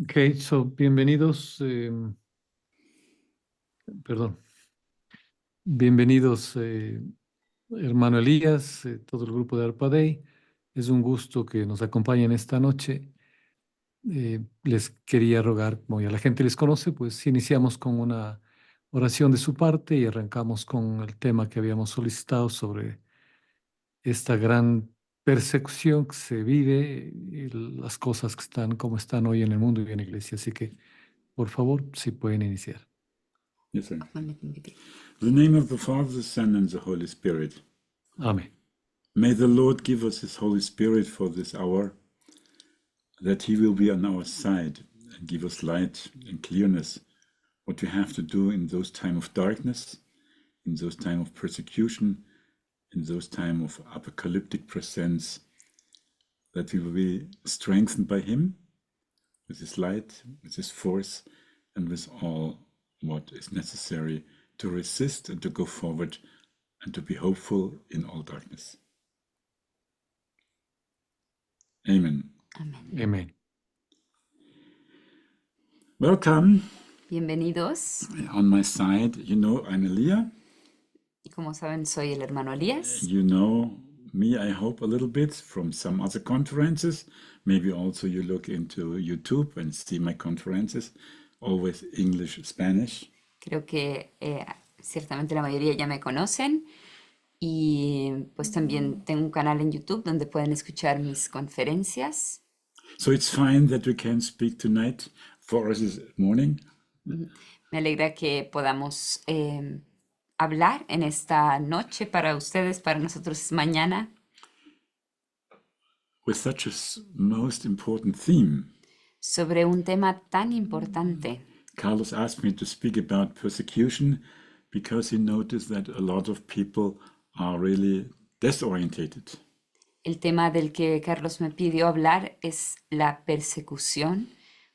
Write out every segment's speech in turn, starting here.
Okay, so bienvenidos, perdón, bienvenidos hermano Elías, todo el grupo de ARPA-Dei. Es un gusto que nos acompañen esta noche. Les quería rogar, como ya la gente les conoce, pues iniciamos con una oración de su parte y arrancamos con el tema que habíamos solicitado sobre esta gran persecución que se vive y las cosas que están como están hoy en el mundo y en la iglesia. Así que, por favor, si pueden iniciar. Yes, sir. In the name of the Father, the Son, and the Holy Spirit. Amén. May the Lord give us His Holy Spirit for this hour, that He will be on our side and give us light and clearness, what we have to do in those time of darkness, in those time of persecution, in those time of apocalyptic presence, that we will be strengthened by Him with His light, with His force, and with all what is necessary to resist and to go forward and to be hopeful in all darkness. Amen. Amén. Welcome. Bienvenidos. On my side, you know, I'm Elia. Y como saben, soy el hermano Elías. You know me, I hope, a little bit from some other conferences. Maybe also you look into YouTube and see my conferences, always English, Spanish. Creo que ciertamente la mayoría ya me conocen. Y pues también tengo un canal en YouTube donde pueden escuchar mis conferencias. So it's fine that we can speak tonight for us this morning. Me alegra que podamos hablar en esta noche para ustedes, para nosotros mañana, With such a most important theme. sobre un tema tan importante. Carlos asked me to speak about persecution because he noticed that a lot of people are really desorientated. El tema del que Carlos me pidió hablar es la persecución,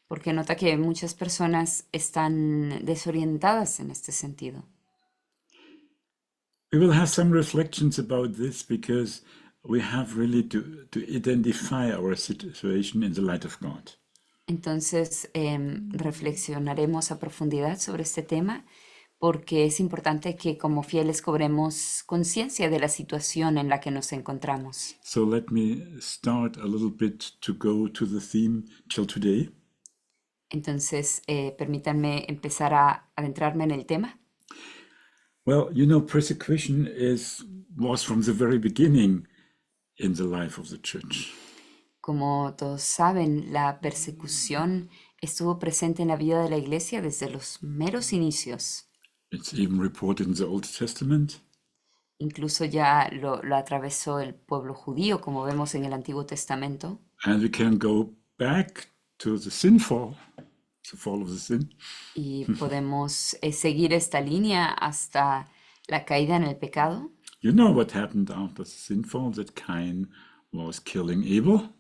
porque nota que muchas personas están desorientadas en este sentido. We will have some reflections about this because we have really to identify our situation in the light of God. Entonces, reflexionaremos a profundidad sobre este tema porque es importante que como fieles cobremos conciencia de la situación en la que nos encontramos. So let me start a little bit to go to the theme till today. Entonces, permítanme empezar a adentrarme en el tema. Well, you know, persecution was from the very beginning in the life of the church. Como todos saben, la persecución estuvo presente en la vida de la iglesia desde los meros inicios. It's even reported in the Old Testament. Incluso ya lo atravesó el pueblo judío, como vemos en el Antiguo Testamento. And we can go back to the sinful, the fall of the sin. Y podemos seguir esta línea hasta la caída en el pecado. You know what happened after the sinful, that Cain was killing Abel.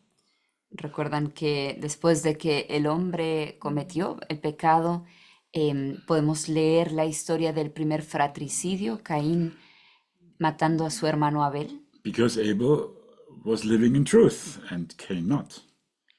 Recuerdan que después de que el hombre cometió el pecado, podemos leer la historia del primer fratricidio, Caín matando a su hermano Abel, Because Abel was living in truth and Cain not.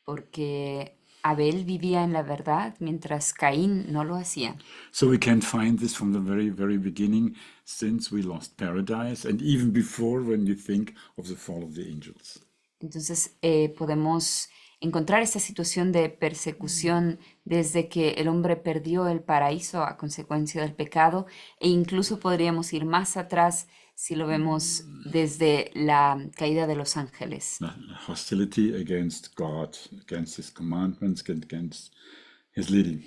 porque Abel vivía en la verdad mientras Caín no lo hacía. So we can find this from the very, very beginning, since we lost paradise, and even before when you think of the fall of the angels. Entonces podemos encontrar esta situación de persecución desde que el hombre perdió el paraíso a consecuencia del pecado, e incluso podríamos ir más atrás si lo vemos desde la caída de los ángeles. Hostility against God, against His commandments, against His leading.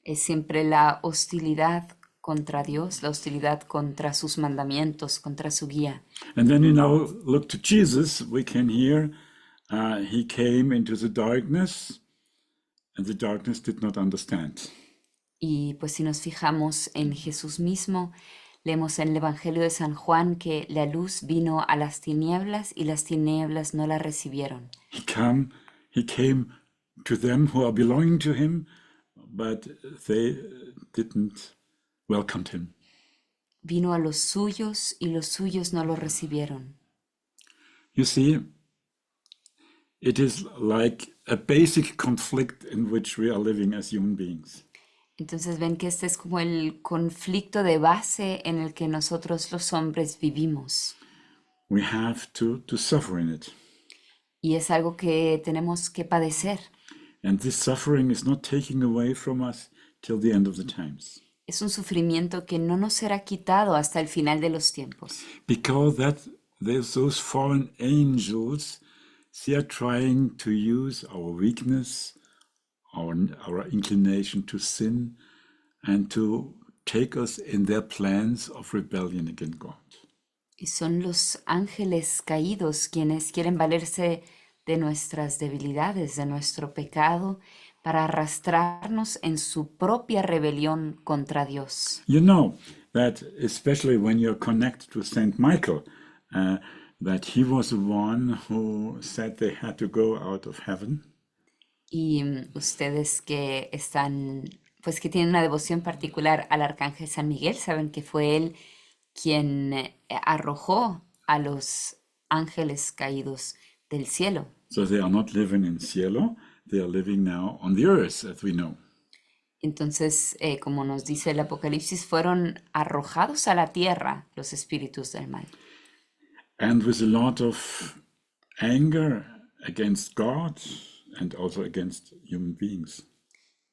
Es siempre la hostilidad contra Dios, la hostilidad contra sus mandamientos, contra su guía. And when you now look to Jesus, we can hear He came into the darkness, and the darkness did not understand. Y pues si nos fijamos en Jesús mismo, leemos en el Evangelio de San Juan que la luz vino a las tinieblas y las tinieblas no la recibieron. He came to them who are belonging to Him, but they didn't welcome Him. Vino a los suyos y los suyos no lo recibieron. You see, it is like a basic conflict in which we are living as human beings. Entonces ven que este es como el conflicto de base en el que nosotros los hombres vivimos. We have to suffer in it. Y es algo que tenemos que padecer. And this suffering is not taken away from us till the end of the times. Es un sufrimiento que no nos será quitado hasta el final de los tiempos. Because that there's those fallen angels, they are trying to use our weakness, our inclination to sin, and to take us in their plans of rebellion against God. Y son los ángeles caídos quienes quieren valerse de nuestras debilidades, de nuestro pecado, para arrastrarnos en su propia rebelión contra Dios. You know that especially when you're connected to Saint Michael, that he was the one who said they had to go out of heaven. Y ustedes que están, pues que tienen una devoción particular al arcángel San Miguel, saben que fue él quien arrojó a los ángeles caídos del cielo. So they are not living in cielo, they are living now on the earth, as we know. Entonces, como nos dice el Apocalipsis, fueron arrojados a la tierra los espíritus del mal. And with a lot of anger against God and also against human beings.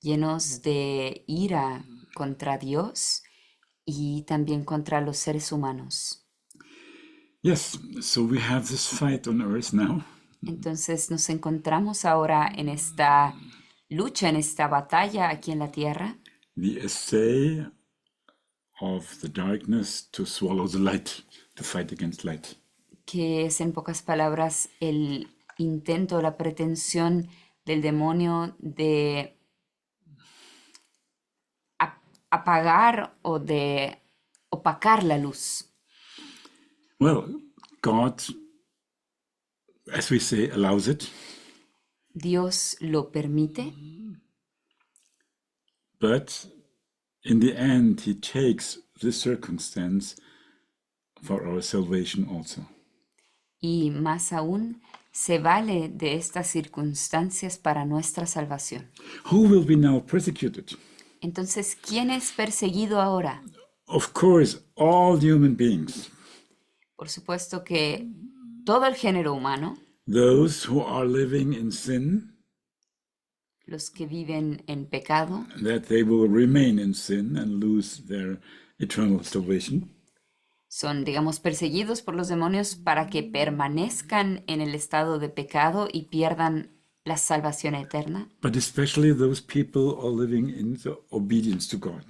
Llenos de ira contra Dios y también contra los seres humanos. Yes, so we have this fight on earth now. Entonces nos encontramos ahora en esta lucha, en esta batalla aquí en la tierra, The essay of the darkness to swallow the light, to fight against light. que es en pocas palabras el intento, la pretensión del demonio de apagar o de opacar la luz. Well, God, as we say, allows it, Dios lo permite, but in the end, He takes this circumstance for our salvation also. y más aún se vale de estas circunstancias para nuestra salvación. Who will be now persecuted? Entonces, ¿quién es perseguido ahora? Of course, all human beings, Por supuesto que todo el género humano, those who are living in sin, los que viven en pecado, that they will remain in sin and lose their eternal salvation. son, digamos, perseguidos por los demonios para que permanezcan en el estado de pecado y pierdan la salvación eterna. But especially those people are living in the obedience to God.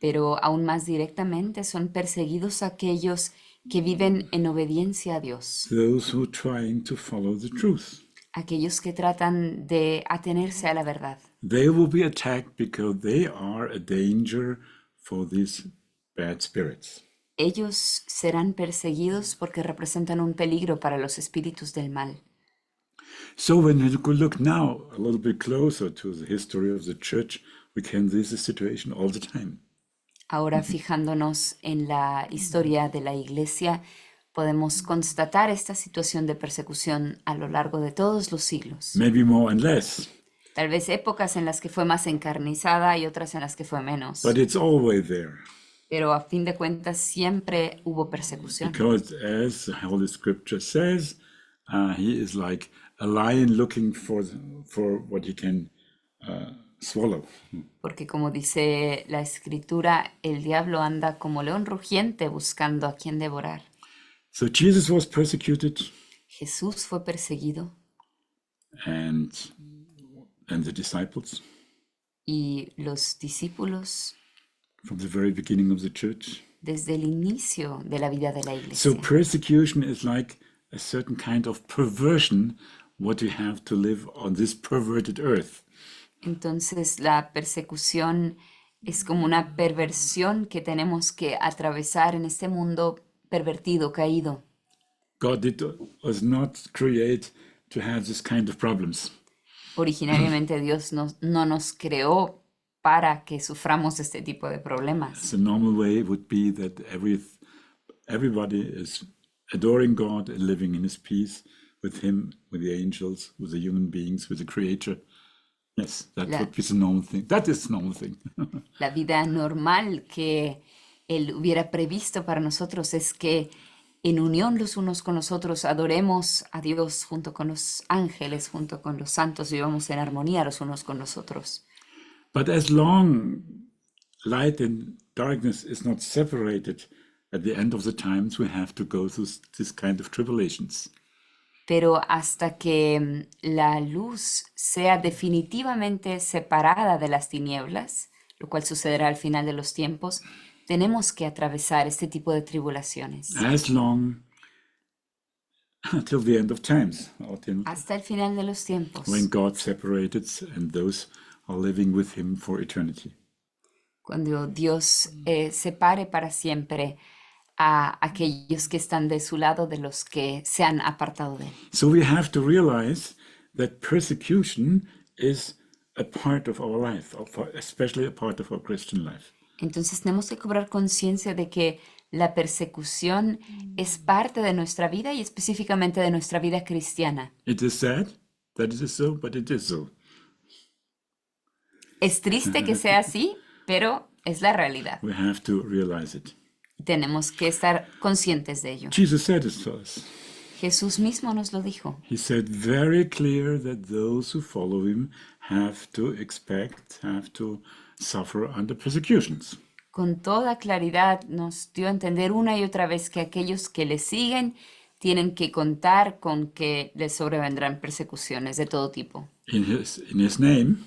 Pero aún más directamente son perseguidos aquellos que viven en obediencia a Dios, Those who are trying to follow the truth. aquellos que tratan de atenerse a la verdad. They will be attacked because they are a danger for these bad spirits. Ellos serán perseguidos porque representan un peligro para los espíritus del mal. So when we look now a little bit closer to the history of the church, we can see the situation all the time. Ahora, fijándonos en la historia de la Iglesia, podemos constatar esta situación de persecución a lo largo de todos los siglos. Maybe more and less, Tal vez épocas en las que fue más encarnizada y otras en las que fue menos. but it's always there. Pero a fin de cuentas siempre hubo persecución. Because as the Holy Scripture says, he is like a lion looking for what he can swallow. Porque como dice la Escritura, el diablo anda como león rugiente buscando a quien devorar. So Jesus was persecuted, Jesús fue perseguido and the disciples y los discípulos from the very beginning of the church. desde el inicio de la vida de la So Iglesia. persecution is like a certain kind of perversion what we have to live on this perverted earth. Entonces la persecución es como una perversión que tenemos que atravesar en este mundo pervertido, caído. God was not create to have this kind of problems. Originariamente Dios no nos creó para que suframos este tipo de problemas. The normal way would be that everybody is adoring God and living in His peace with him, with the angels, with the human beings, with the creator. Yes, that La- would be the normal thing. That is the normal thing. La vida normal que Él hubiera previsto para nosotros es que en unión los unos con los otros adoremos a Dios junto con los ángeles, junto con los santos, vivamos en armonía los unos con los otros. But as long light and darkness is not separated, at the end of the times we have to go through this kind of tribulations. Pero hasta que la luz sea definitivamente separada de las tinieblas, lo cual sucederá al final de los tiempos, tenemos que atravesar este tipo de tribulaciones. As long until the end of times, Hasta el final de los tiempos, when God separated and those are living with him for eternity. cuando Dios separe para siempre a aquellos que están de su lado de los que se han apartado de él. So we have to realize that persecution is a part of our life, especially a part of our Christian life. Entonces tenemos que cobrar conciencia de que la persecución es parte de nuestra vida y específicamente de nuestra vida cristiana. It is sad that it is so, but it is so. Es triste que sea así, pero es la realidad. We have to realize it. Tenemos que estar conscientes de ello. Jesus said it to us. Jesús mismo nos lo dijo. He said very clear that those who follow him have to expect, have to suffer under persecutions. Con toda claridad nos dio a entender una y otra vez que aquellos que le siguen tienen que contar con que les sobrevendrán persecuciones de todo tipo. In his name.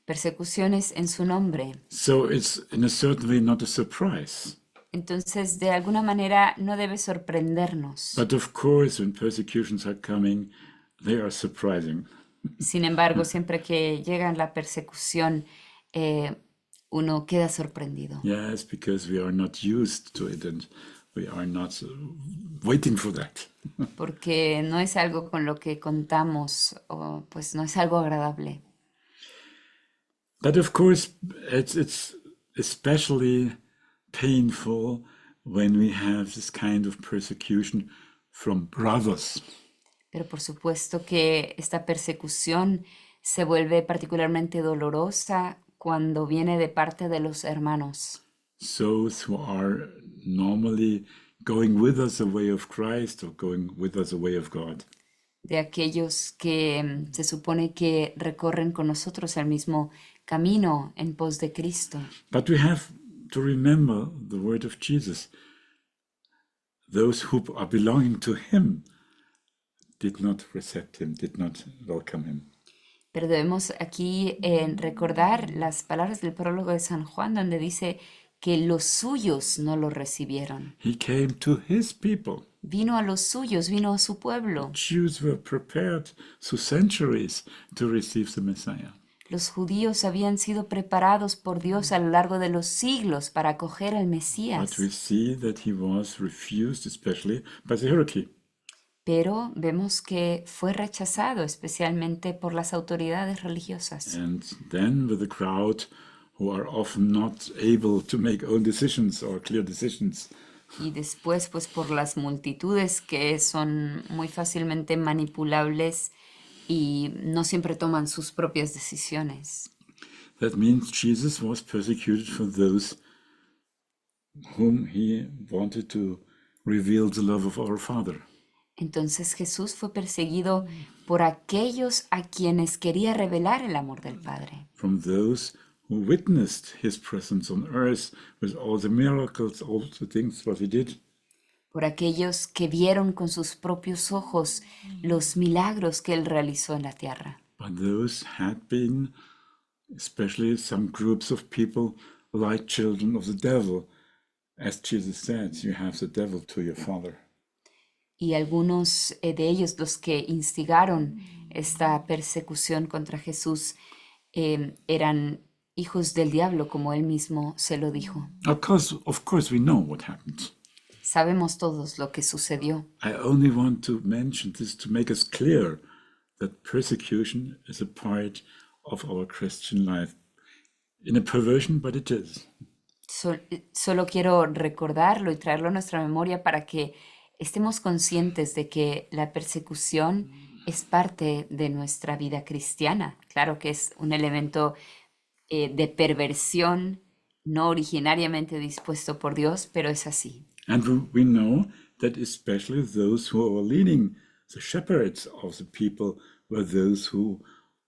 Persecuciones en su nombre. So it's in a certain way not a surprise. Entonces, de alguna manera, no debe sorprendernos. But of course, when persecutions are coming, they are surprising. Sin embargo, siempre que llega la persecución, uno queda sorprendido. Yes, because we are not used to it and we are not waiting for that. Porque no es algo con lo que contamos, o pues no es algo agradable. But of course, it's especially painful when we have this kind of persecution from brothers. Pero por supuesto que esta persecución se vuelve particularmente dolorosa cuando viene de parte de los hermanos. Those who are normally going with us the way of Christ or going with us the way of God. De aquellos que se supone que recorren con nosotros el mismo camino en pos de Cristo. But we have to remember the word of Jesus. Those who are belonging to him did not accept him, did not welcome him. Pero debemos aquí recordar las palabras del prólogo de San Juan, donde dice que los suyos no lo recibieron. He came to his people. Vino a los suyos, vino a su pueblo. Jews were prepared through centuries to receive the Messiah. Los judíos habían sido preparados por Dios a lo largo de los siglos para acoger al Mesías. But we see that he was refused, especially by the hierarchy. Pero vemos que fue rechazado especialmente por las autoridades religiosas. And then with the crowd who are often not able to make own decisions or clear decisions. Y después, pues por las multitudes que son muy fácilmente manipulables y no siempre toman sus propias decisiones. That means Jesus was persecuted for those whom he wanted to reveal the love of our Father. Entonces Jesús fue perseguido por aquellos a quienes quería revelar el amor del Padre. From those who witnessed his presence on earth with all the miracles, all the things what he did. Por aquellos que vieron con sus propios ojos los milagros que él realizó en la tierra. But those had been, especially some groups of people like children of the devil. As Jesus said, you have the devil to your father. Y algunos de ellos, los que instigaron esta persecución contra Jesús, eran hijos del diablo, como él mismo se lo dijo. Of course we know what happened. Sabemos todos lo que sucedió. I only want to mention this to make us clear that persecution is a part of our Christian life. In a perversion, but it is. Solo quiero recordarlo y traerlo a nuestra memoria para que estemos conscientes de que la persecución es parte de nuestra vida cristiana. Claro que es un elemento de perversión no originariamente dispuesto por Dios, pero es así. And we know that especially those who were leading the shepherds of the people were those who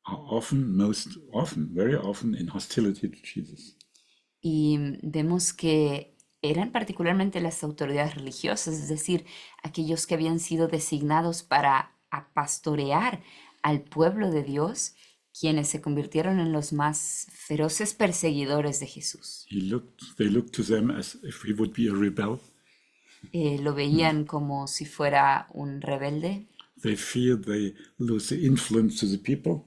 are often, most often, very often in hostility to Jesus. Y vemos que eran particularmente las autoridades religiosas, es decir, aquellos que habían sido designados para pastorear al pueblo de Dios, quienes se convirtieron en los más feroces perseguidores de Jesús. They looked to them as if he would be a rebel. Lo veían como si fuera un rebelde, They feared they lose the influence to the people.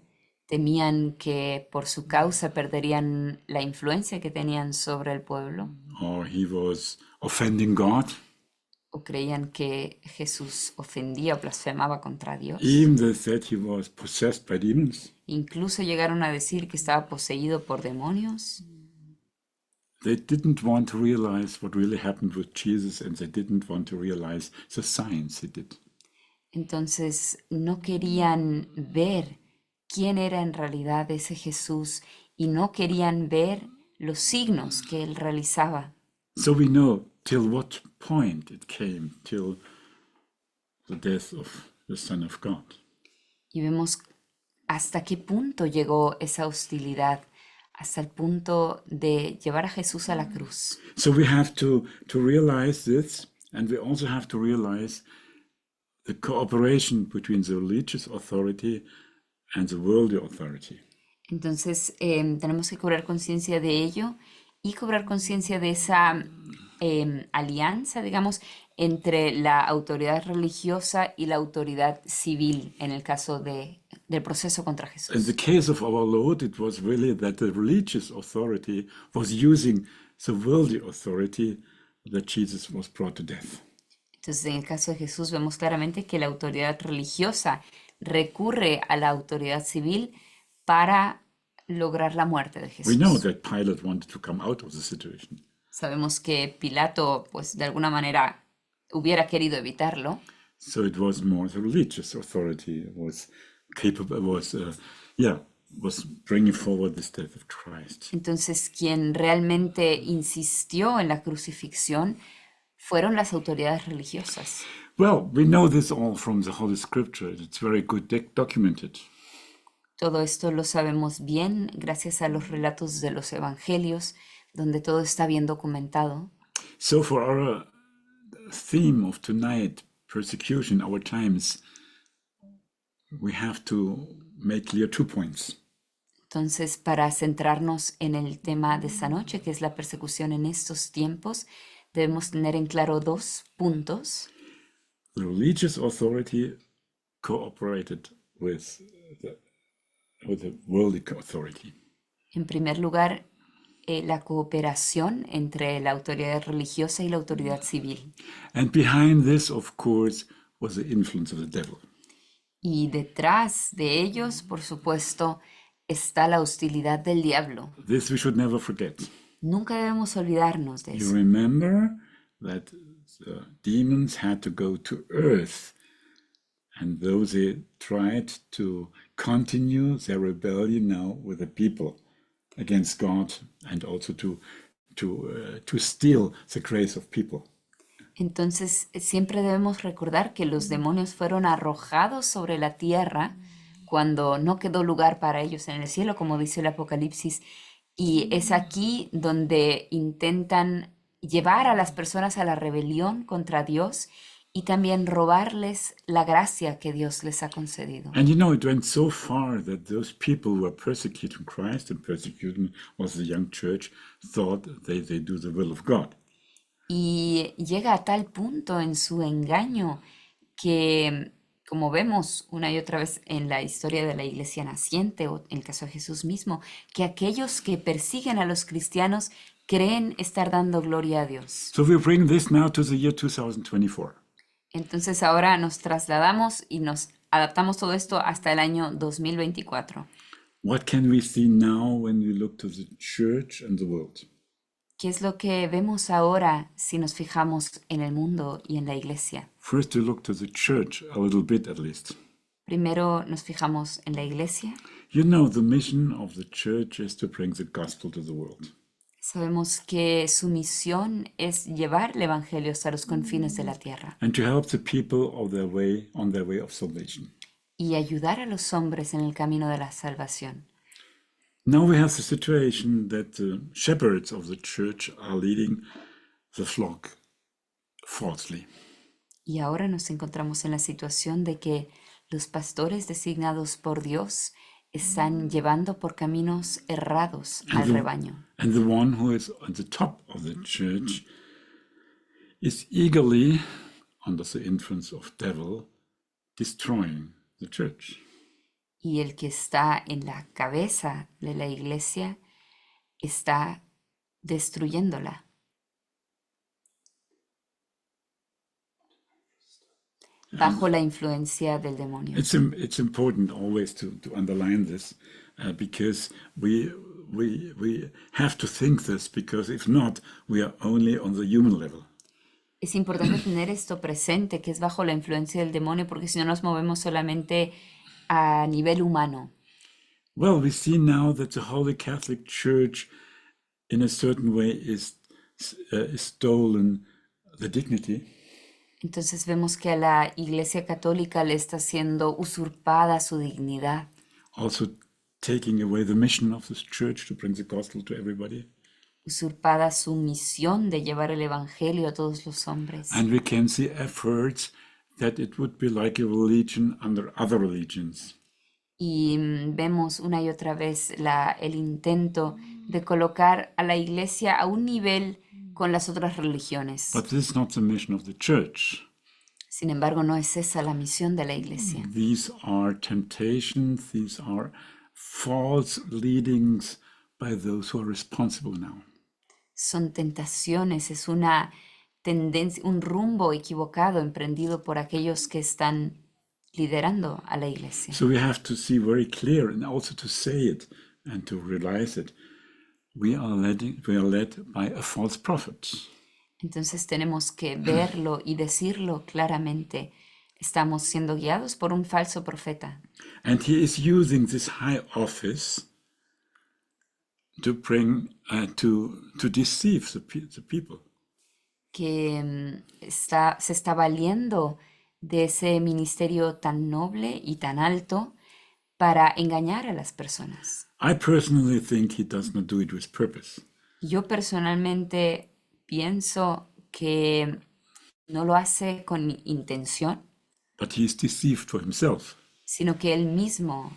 temían que por su causa perderían la influencia que tenían sobre el pueblo, Or he was offending God. o creían que Jesús ofendía o blasfemaba contra Dios. Even they said he was possessed by demons. Incluso llegaron a decir que estaba poseído por demonios. They didn't want to realize what really happened with Jesus, and they didn't want to realize the signs he did. Entonces no querían ver quién era en realidad ese Jesús y no querían ver los signos que él realizaba. So we know till what point it came, till the death of the Son of God. Y vemos hasta qué punto llegó esa hostilidad, hasta el punto de llevar a Jesús a la cruz. So we have to realize this, and we also have to realize the cooperation between the religious authority and the worldly authority. Entonces tenemos que cobrar conciencia de ello y cobrar conciencia de esa alianza, digamos, entre la autoridad religiosa y la autoridad civil en el caso del proceso contra In Jesús. the case of our Lord, it was really that the religious authority was using the worldly authority that Jesus was brought to death. Entonces, en el caso de Jesús vemos claramente que la autoridad religiosa recurre a la autoridad civil para lograr la muerte de We know Jesús. that Pilate wanted to come out of the situation. Sabemos que Pilato, pues de alguna manera, hubiera querido evitarlo. So it was more the religious authority was capable, was bringing forward this death of Christ. Entonces, quien realmente insistió en la crucifixión fueron las autoridades religiosas. Well, we know this all from the Holy Scripture. It's very good documented. Todo esto lo sabemos bien gracias a los relatos de los evangelios, donde todo está bien documentado. So for our theme of tonight, persecution, our times, we have to make clear 2 points. Entonces, para centrarnos en el tema de esta noche, que es la persecución en estos tiempos, debemos tener en claro 2 puntos. The religious authority cooperated with the worldly authority. En primer lugar, la cooperación entre la autoridad religiosa y la autoridad civil. And behind this, of course, was the influence of the devil. Y detrás de ellos, por supuesto, está la hostilidad del diablo. This we should never forget. Nunca debemos olvidarnos de You eso. remember that the demons had to go to earth, and though they tried to continue their rebellion now with the people against God, and also to steal the grace of people. Entonces, siempre debemos recordar que los demonios fueron arrojados sobre la tierra cuando no quedó lugar para ellos en el cielo, como dice el Apocalipsis. Y es aquí donde intentan llevar a las personas a la rebelión contra Dios y también robarles la gracia que Dios les ha concedido. And you know, it went so far that those people who were persecuting Christ and persecuting also the young church thought they do the will of God. Y llega a tal punto en su engaño que, como vemos una y otra vez en la historia de la iglesia naciente o en el caso de Jesús mismo, que aquellos que persiguen a los cristianos creen estar dando gloria a Dios. So we bring this now to the year 2024. Entonces ahora nos trasladamos y nos adaptamos todo esto hasta el año 2024. What can we see now when we look to the church and the world? ¿Qué es lo que vemos ahora si nos fijamos en el mundo y en la iglesia? First, to look to the church a little bit at least. Primero nos fijamos en la iglesia. You know, the mission of the church is to bring the gospel to the world. Sabemos que su misión es llevar el evangelio hasta los confines de la tierra And to help the people on their way of salvation. y ayudar a los hombres en el camino de la salvación. Now we have the situation that the shepherds of the church are leading the flock falsely. Y ahora nos encontramos en la situación de que los pastores designados por Dios están llevando por caminos errados al rebaño. And the one who is on the top of the church is eagerly, under the influence of devil, destroying the church. Y el que está en la cabeza de la iglesia está destruyéndola. Bajo la influencia del demonio. It's important always to underline this because we have to think this, because if not, we are only on the human level. Es importante tener esto presente, que es bajo la influencia del demonio, porque si no nos movemos solamente a nivel humano. Well, we see now that the Holy Catholic Church, in a certain way, is stolen the dignity. Entonces vemos que a la Iglesia Católica le está siendo usurpada su dignidad. Also taking away the mission of this church to bring the gospel to everybody. Usurpada su misión de llevar el Evangelio a todos los hombres. And we can see efforts that it would be like a religion under other religions. Y vemos una y otra vez el intento de colocar a la Iglesia a un nivel con las otras religiones. But this is not the mission of the church. Sin embargo, no es esa la misión de la Iglesia. These are temptations, these are false leadings by those who are responsible now. Son tentaciones, es una tendencia, un rumbo equivocado emprendido por aquellos que están liderando a la Iglesia. So we have to see very clear, and also to say it and to realize it. We are led by a false prophet. Entonces tenemos que verlo y decirlo claramente. Estamos siendo guiados por un falso profeta. And he is using this high office to bring, to deceive the people. Que se está valiendo de ese ministerio tan noble y tan alto para engañar a las personas. I personally think he does not do it with purpose. Yo personalmente pienso que no lo hace con intención, But he is deceived for himself. sino que él mismo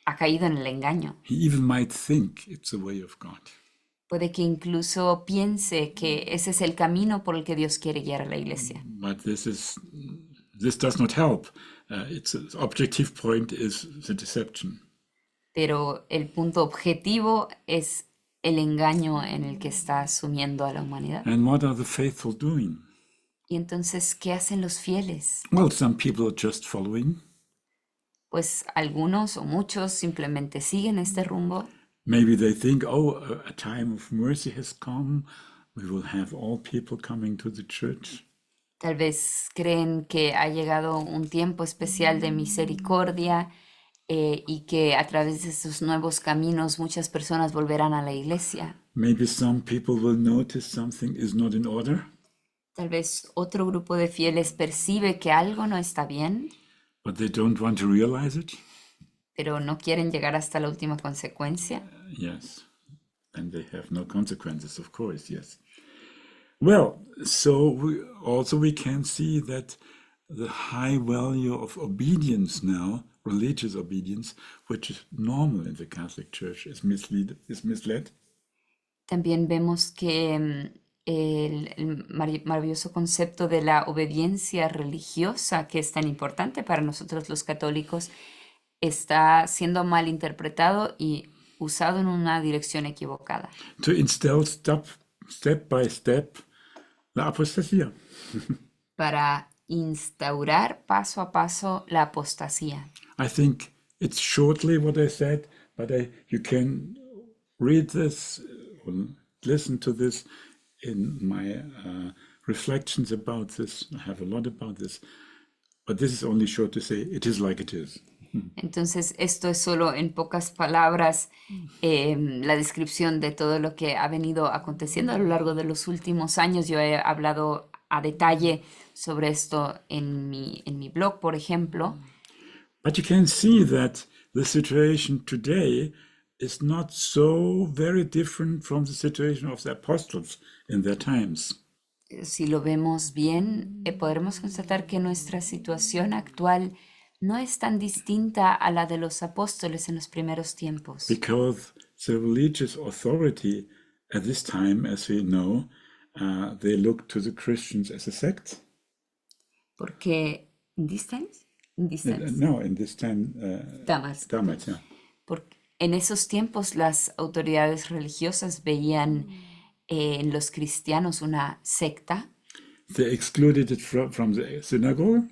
ha caído en el engaño. He even might think it's the way of God. Puede que incluso piense que ese es el camino por el que Dios quiere guiar a la iglesia. But this does not help. Its objective point is the deception. Pero el punto objetivo es el engaño en el que está sumiendo a la humanidad. And what are the faithful doing? Y entonces, ¿qué hacen los fieles? Well, some people are just following. Pues algunos o muchos simplemente siguen este rumbo. Maybe they think, oh, a time of mercy has come. We will have all people coming to the church. Tal vez creen que ha llegado un tiempo especial de misericordia y que a través de esos nuevos caminos muchas personas volverán a la iglesia. Maybe some people will notice something is not in order, Tal vez otro grupo de fieles percibe que algo no está bien, but they don't want to realize it. pero no quieren llegar hasta la última consecuencia. Yes, and they have no consequences, of course, yes. Well, so we can see that the high value of obedience now, religious obedience, which is normal in the Catholic Church, is misled. También vemos que el maravilloso concepto de la obediencia religiosa, que es tan importante para nosotros los católicos, está siendo mal interpretado y usado en una dirección equivocada. To instill step by step la apostasía. Para instaurar paso a paso la apostasía. I think it's shortly what I said, but you can read this or listen to this in my reflections about this. I have a lot about this, but this is only short to say it is like it is. Entonces, esto es solo en pocas palabras la descripción de todo lo que ha venido aconteciendo a lo largo de los últimos años. Yo he hablado a detalle sobre esto en mi blog, por ejemplo. But you can see that the situation today is not so very different from the situation of the apostles in their times. Si lo vemos bien, podremos constatar que nuestra situación actual no es tan distinta a la de los apóstoles en los primeros tiempos. Because the religious authority at this time, as we know, they looked to the Christians as a sect. Porque, in these times? In these times. No, in this time, Damals. yeah. Porque en esos tiempos las autoridades religiosas veían en los cristianos una secta, They excluded it from the synagogue,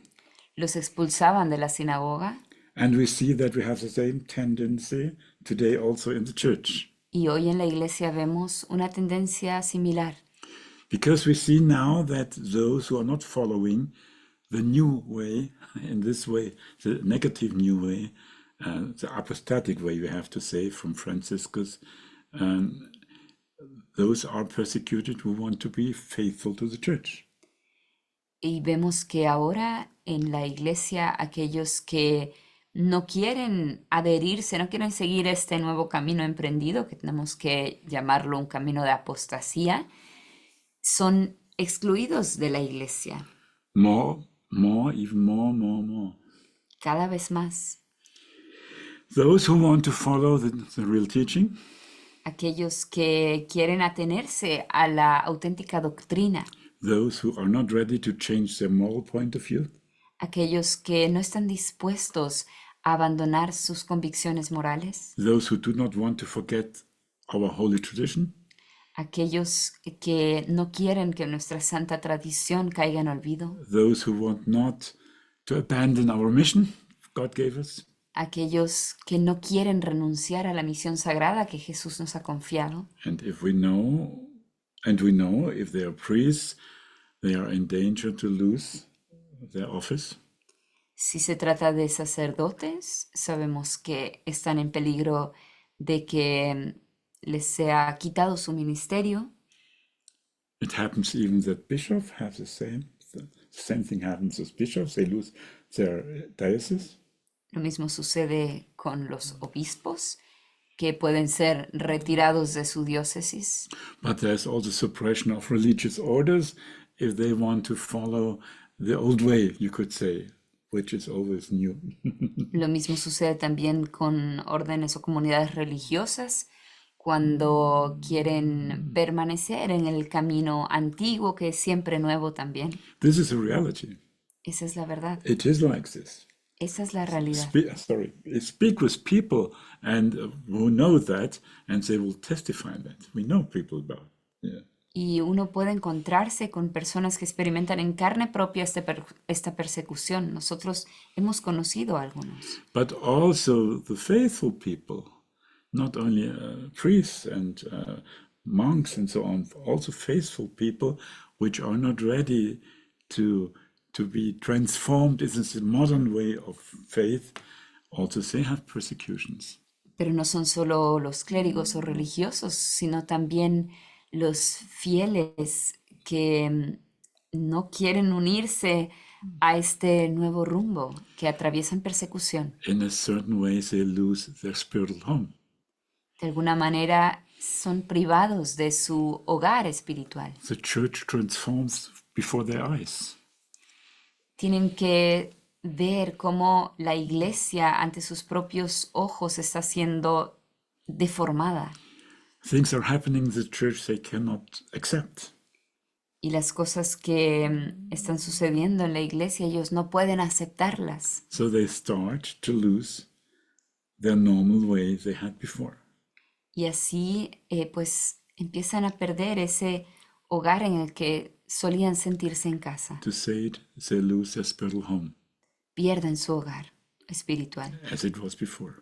los expulsaban de la sinagoga and we see that we have the same tendency today also in the church. y hoy en la iglesia vemos una tendencia similar. Because we see now that those who are not following the new way, in this way, the negative new way, the apostatic way, we have to say, from Franciscus, those are persecuted who want to be faithful to the church. Y vemos que ahora en la iglesia aquellos que no quieren adherirse, no quieren seguir este nuevo camino emprendido, que tenemos que llamarlo un camino de apostasía, son excluidos de la iglesia. More, even more. Cada vez más. Those who want to follow the real teaching, Aquellos que quieren atenerse a la auténtica doctrina. those who are not ready to change their moral point of view, Aquellos que no están dispuestos a abandonar sus convicciones morales. those who do not want to forget our holy tradition, Aquellos que no quieren que nuestra santa tradición caiga en olvido. those who want not to abandon our mission God gave us, Aquellos que no quieren renunciar a la misión sagrada que Jesús nos ha confiado. and we know if they are priests, they are in danger to lose their office. Si se trata de sacerdotes, sabemos que están en peligro de que les sea quitado su ministerio. It happens even that bishops have the same thing happens with bishops, they lose their diocese. Lo mismo sucede con los obispos, que pueden ser retirados de su diócesis. But there's also suppression of religious orders if they want to follow the old way, you could say, which is always new. Lo mismo sucede también con órdenes o comunidades religiosas cuando quieren permanecer en el camino antiguo, que es siempre nuevo también. This is a reality. Esa es la verdad. It is like this. Esa es la realidad. Speak with people and who know that, and they will testify that. We know people about. Yeah. Y uno puede encontrarse con personas que experimentan en carne propia esta persecución. Nosotros hemos conocido a algunos. But also the faithful people, not only priests and monks and so on, also faithful people which are not ready to be transformed in this modern way of faith, also they have persecutions. Pero no son solo los clérigos o religiosos, sino también los fieles que no quieren unirse a este nuevo rumbo, que atraviesan persecución. In a certain way, they lose their spiritual home. De alguna manera son privados de su hogar espiritual. The church transforms before their eyes. Tienen que ver cómo la iglesia ante sus propios ojos está siendo deformada. Things are happening in the church they cannot accept. Y las cosas que están sucediendo en la iglesia, ellos no pueden aceptarlas. So they start to lose their normal way they had before. Y así, pues, empiezan a perder ese hogar en el que solían sentirse en casa. To say it, they lose their spiritual home Pierden su hogar espiritual, as it was before.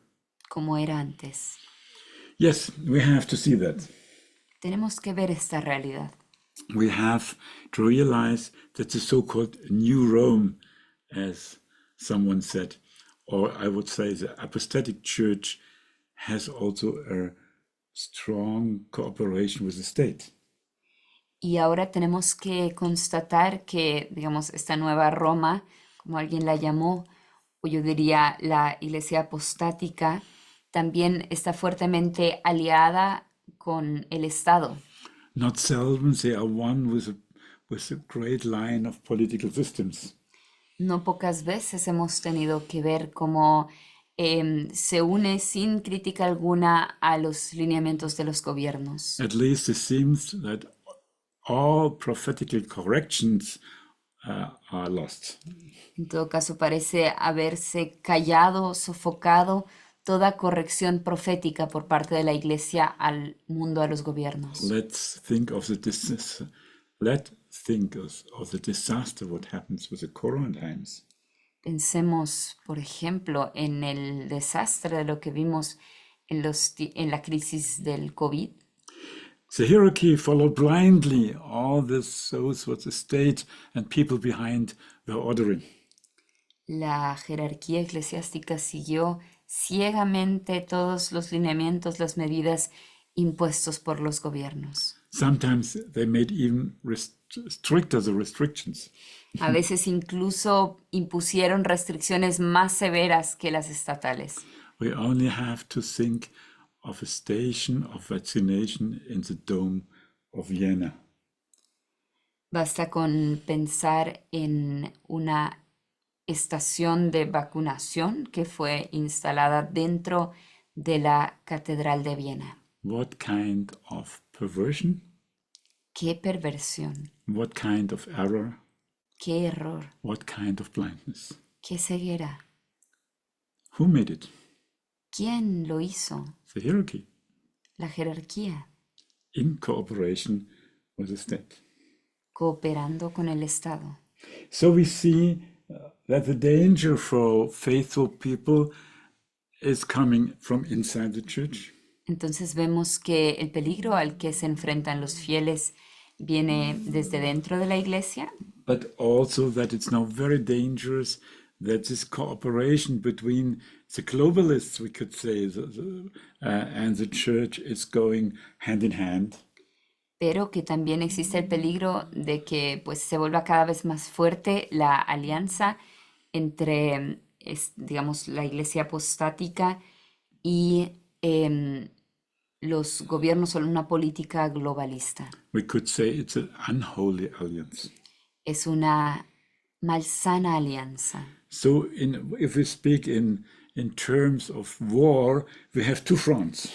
como era antes. Yes, we have to see that. Tenemos que ver esta realidad. we have to realize that the so-called New Rome, as someone said, or I would say the Apostolic Church, has also a strong cooperation with the state. Y ahora tenemos que constatar que, digamos, esta nueva Roma, como alguien la llamó, o yo diría la Iglesia apostática, también está fuertemente aliada con el Estado. Not seldom they are one with a great line of political systems. No pocas veces hemos tenido que ver cómo se une sin crítica alguna a los lineamientos de los gobiernos. At least it seems that all prophetical corrections are lost. En todo caso, parece haberse callado, sofocado toda corrección profética por parte de la Iglesia al mundo, a los gobiernos. Let's think of the disaster what happens with the corona times. Pensemos, por ejemplo, en el desastre de lo que vimos en la crisis del COVID. The hierarchy followed blindly all those what the state and people behind were ordering. La jerarquía eclesiástica siguió ciegamente todos los lineamientos, las medidas impuestos por los gobiernos. Sometimes they made even stricter the restrictions. A veces incluso impusieron restricciones más severas que las estatales. We only have to think of a station of vaccination in the Dome of Vienna. Basta con pensar en una estación de vacunación que fue instalada dentro de la Catedral de Viena. What kind of perversion? ¡Qué perversión! What kind of error? ¡Qué error! What kind of blindness? ¡Qué ceguera! Who made it? ¿Quién lo hizo? The hierarchy, La jerarquía, in cooperation with the state. cooperando con el Estado. So we see that the danger for faithful people is coming from inside the church. Entonces vemos que el peligro al que se enfrentan los fieles viene desde dentro de la iglesia, But also that it's now very dangerous that this cooperation between the globalists, we could say, and the church is going hand in hand. pero que también existe el peligro de que pues se vuelva cada vez más fuerte la alianza entre, digamos, la iglesia apostática y los gobiernos con una política globalista. We could say it's an unholy alliance. Es una malsana alianza. So if we speak in terms of war, we have two fronts.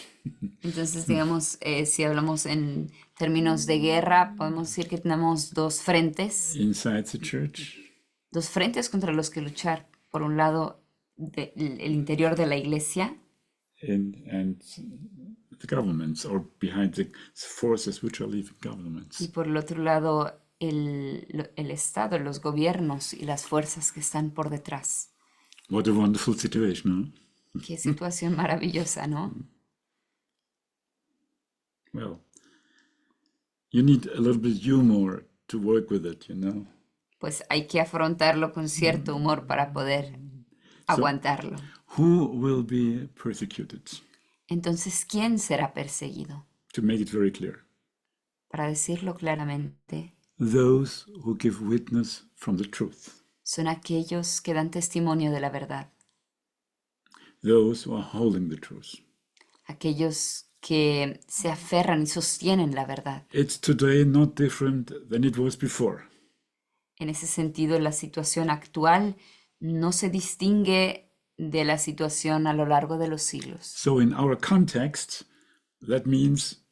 Entonces, digamos, si hablamos en términos de guerra, podemos decir que tenemos dos frentes contra los que luchar. Por un lado, el interior de la iglesia and the governments, or behind the forces which are leaving governments. y por el otro lado, el Estado, los gobiernos y las fuerzas que están por detrás. What a wonderful situation, huh? Qué situación maravillosa, ¿no? Well, you need a little bit humor to work with it, you know. Pues hay que afrontarlo con cierto humor para poder aguantarlo. Who will be persecuted? Entonces, ¿quién será perseguido? To make it very clear, Para decirlo claramente, those who give witness from the truth, son aquellos que dan testimonio de la verdad, those who are holding the truth. aquellos que se aferran y sostienen la verdad. It's today not different than it was before. En ese sentido, la situación actual no se distingue de la situación a lo largo de los siglos. So in our context, that means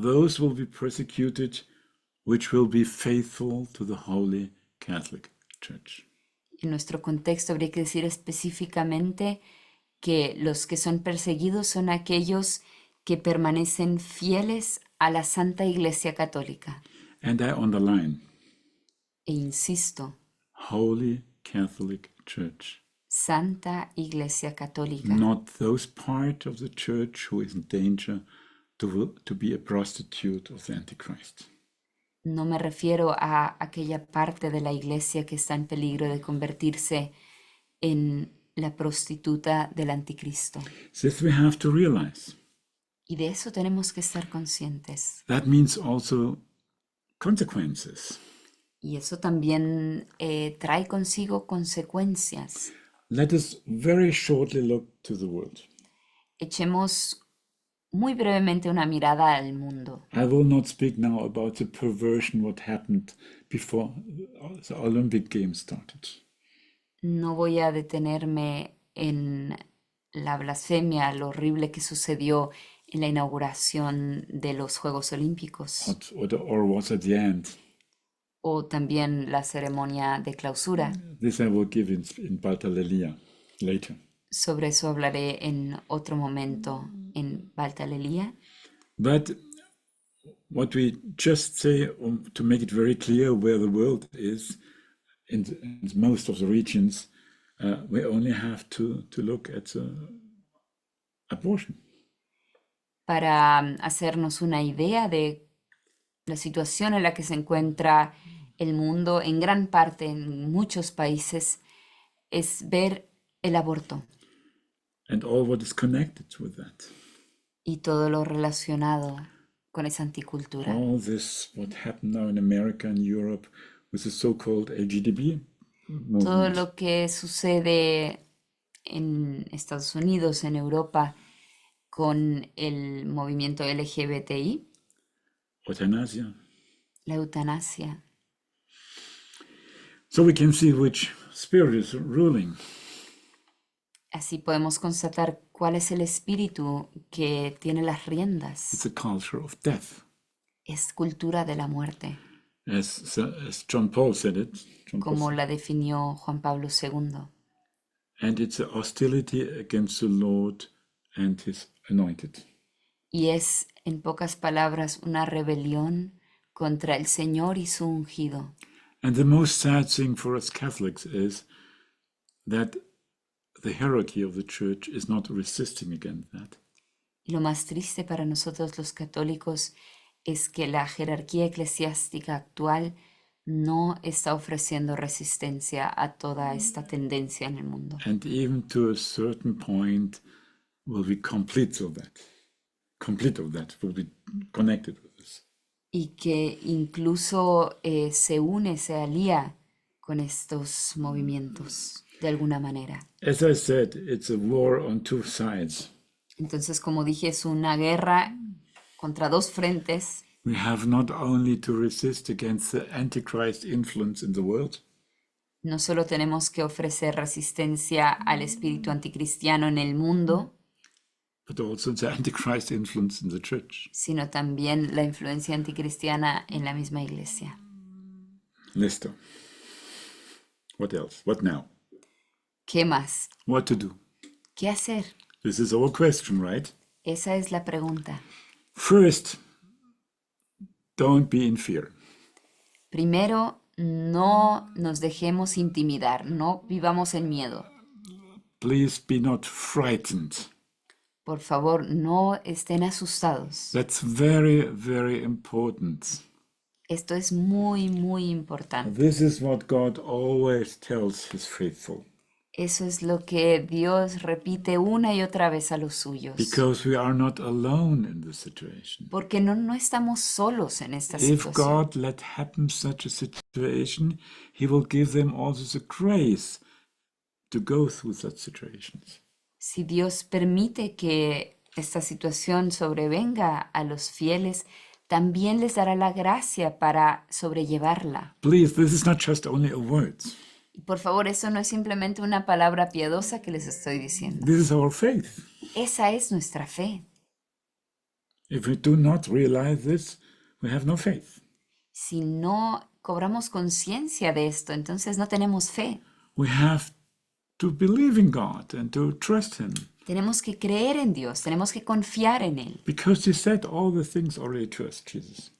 those will be persecuted which will be faithful to the Holy Catholic Church. En nuestro contexto habría que decir específicamente que los que son perseguidos son aquellos que permanecen fieles a la Santa Iglesia Católica. And I underline, E insisto, Holy Catholic Church. Santa Iglesia Católica. Not those part of the church who is in danger to be a prostitute of the Antichrist. No me refiero a aquella parte de la iglesia que está en peligro de convertirse en la prostituta del anticristo. This we have to realize. Y de eso tenemos que estar conscientes. That means also consequences. Y eso también trae consigo consecuencias. Let us very shortly look to the world. Echemos muy brevemente una mirada al mundo. I will not speak now about the perversion what happened before the Olympic Games started. No voy a detenerme en la blasfemia, lo horrible que sucedió en la inauguración de los Juegos Olímpicos Or was at the end. o también la ceremonia de clausura. This I will give in Baltalelia later. Sobre eso hablaré en otro momento en Baltalelia. But what we just say to make it very clear where the world is in most of the regions, we only have to look at the abortion. Para hacernos una idea de la situación en la que se encuentra el mundo en gran parte, en muchos países, es ver el aborto And all what is connected with that. y todo lo relacionado con esa anticultura. All this, what happened now in America and Europe with the so-called LGBT movement. Todo lo que sucede en Estados Unidos, en Europa, con el movimiento LGBTI, Euthanasia. la eutanasia. So we can see which spirit is ruling. Así podemos constatar cuál es el espíritu que tiene las riendas. It's a culture of death. Es cultura de la muerte, As John Paul said it. John Paul como la definió Juan Pablo II. And it's a hostility against the Lord and his anointed. Y es, en pocas palabras, una rebelión contra el Señor y su ungido. And the most sad thing for us Catholics is that the hierarchy of the church is not resisting against that. Y lo más triste para nosotros los católicos es que la jerarquía eclesiástica actual no está ofreciendo resistencia a toda esta tendencia en el mundo. And even to a certain point will be complete of that, will be connected with this. Y que incluso se une, se alía con estos movimientos de alguna manera. As I said, it's a war on two sides. Entonces, como dije, es una guerra contra dos frentes. We have not only to resist against the Antichrist influence in the world, No solo tenemos que ofrecer resistencia al espíritu anticristiano en el mundo, but also the Antichrist influence in the church. sino también la influencia anticristiana en la misma iglesia. Listo. What else? What now? ¿Qué más? What to do? ¿Qué hacer? This is our question, right? Esa es la pregunta. First, don't be in fear. Primero, no nos dejemos intimidar, no vivamos en miedo. Please be not frightened. Por favor, no estén asustados. That's very, very important. Esto es muy, muy importante. This is what God always tells his faithful. Eso es lo que Dios repite una y otra vez a los suyos. Because we are not alone in this situation. Porque no estamos solos en esta If situación. God let happen such a situation, he will give them also the grace to go through such situations. Si Dios permite que esta situación sobrevenga a los fieles, también les dará la gracia para sobrellevarla. Please, this is not just only a word. Y por favor, eso no es simplemente una palabra piadosa que les estoy diciendo. This is our faith. Esa es nuestra fe. If we do not realize this, we have no faith. Si no cobramos conciencia de esto, entonces no tenemos fe. We have to believe in God and to trust him. Tenemos que creer en Dios, tenemos que confiar en Él. Because he said all the things already to us, Jesus.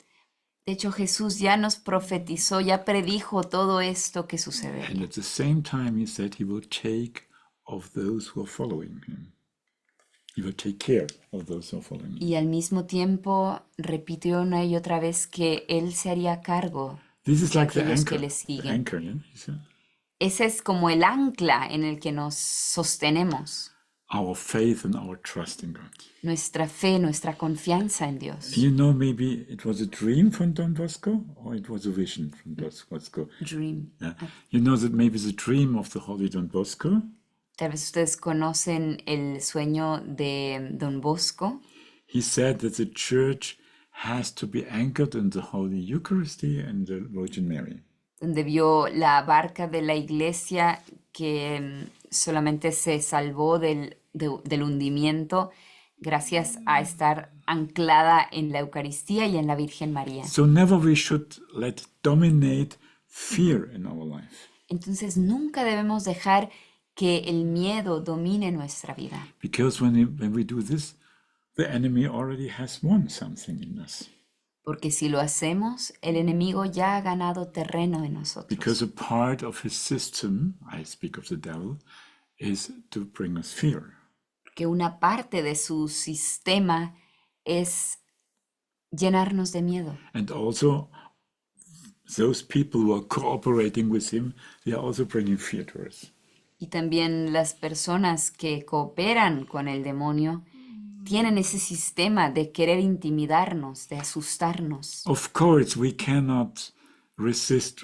De hecho, Jesús ya nos profetizó, ya predijo todo esto que And sucedería. at the same time, he said he will take of those who are following him. He will take care of those who are following me. Y al mismo tiempo repitió una y otra vez que Él se haría cargo This is de like the aquellos que anchor. le The siguen. anchor, yeah? You see? Ese es como el ancla en el que nos sostenemos, Our faith and our trust in God. nuestra fe, nuestra confianza en Dios. You know, maybe it was a dream from Don Bosco, or it was a vision from Don Bosco. Dream. Yeah. You know that maybe the dream of the Holy Don Bosco, Tal vez ustedes conocen el sueño de Don Bosco. he said that the church has to be anchored in the Holy Eucharisty and the Virgin Mary. Donde vio la barca de la iglesia que solamente se salvó del hundimiento gracias a estar anclada en la Eucaristía y en la Virgen María. So never we should let dominate fear in our life. Entonces nunca debemos dejar que el miedo domine nuestra vida, Because when we do this, the enemy already has won something in us. porque si lo hacemos, el enemigo ya ha ganado terreno en Because nosotros. a part of his system, I speak of the devil, is to bring us fear. Que una parte de su sistema es llenarnos de miedo. And also, those people who are cooperating with him, they are also bringing fear to us. Y también las personas que cooperan con el demonio tienen ese sistema de querer intimidarnos, de asustarnos. Of course, we cannot resist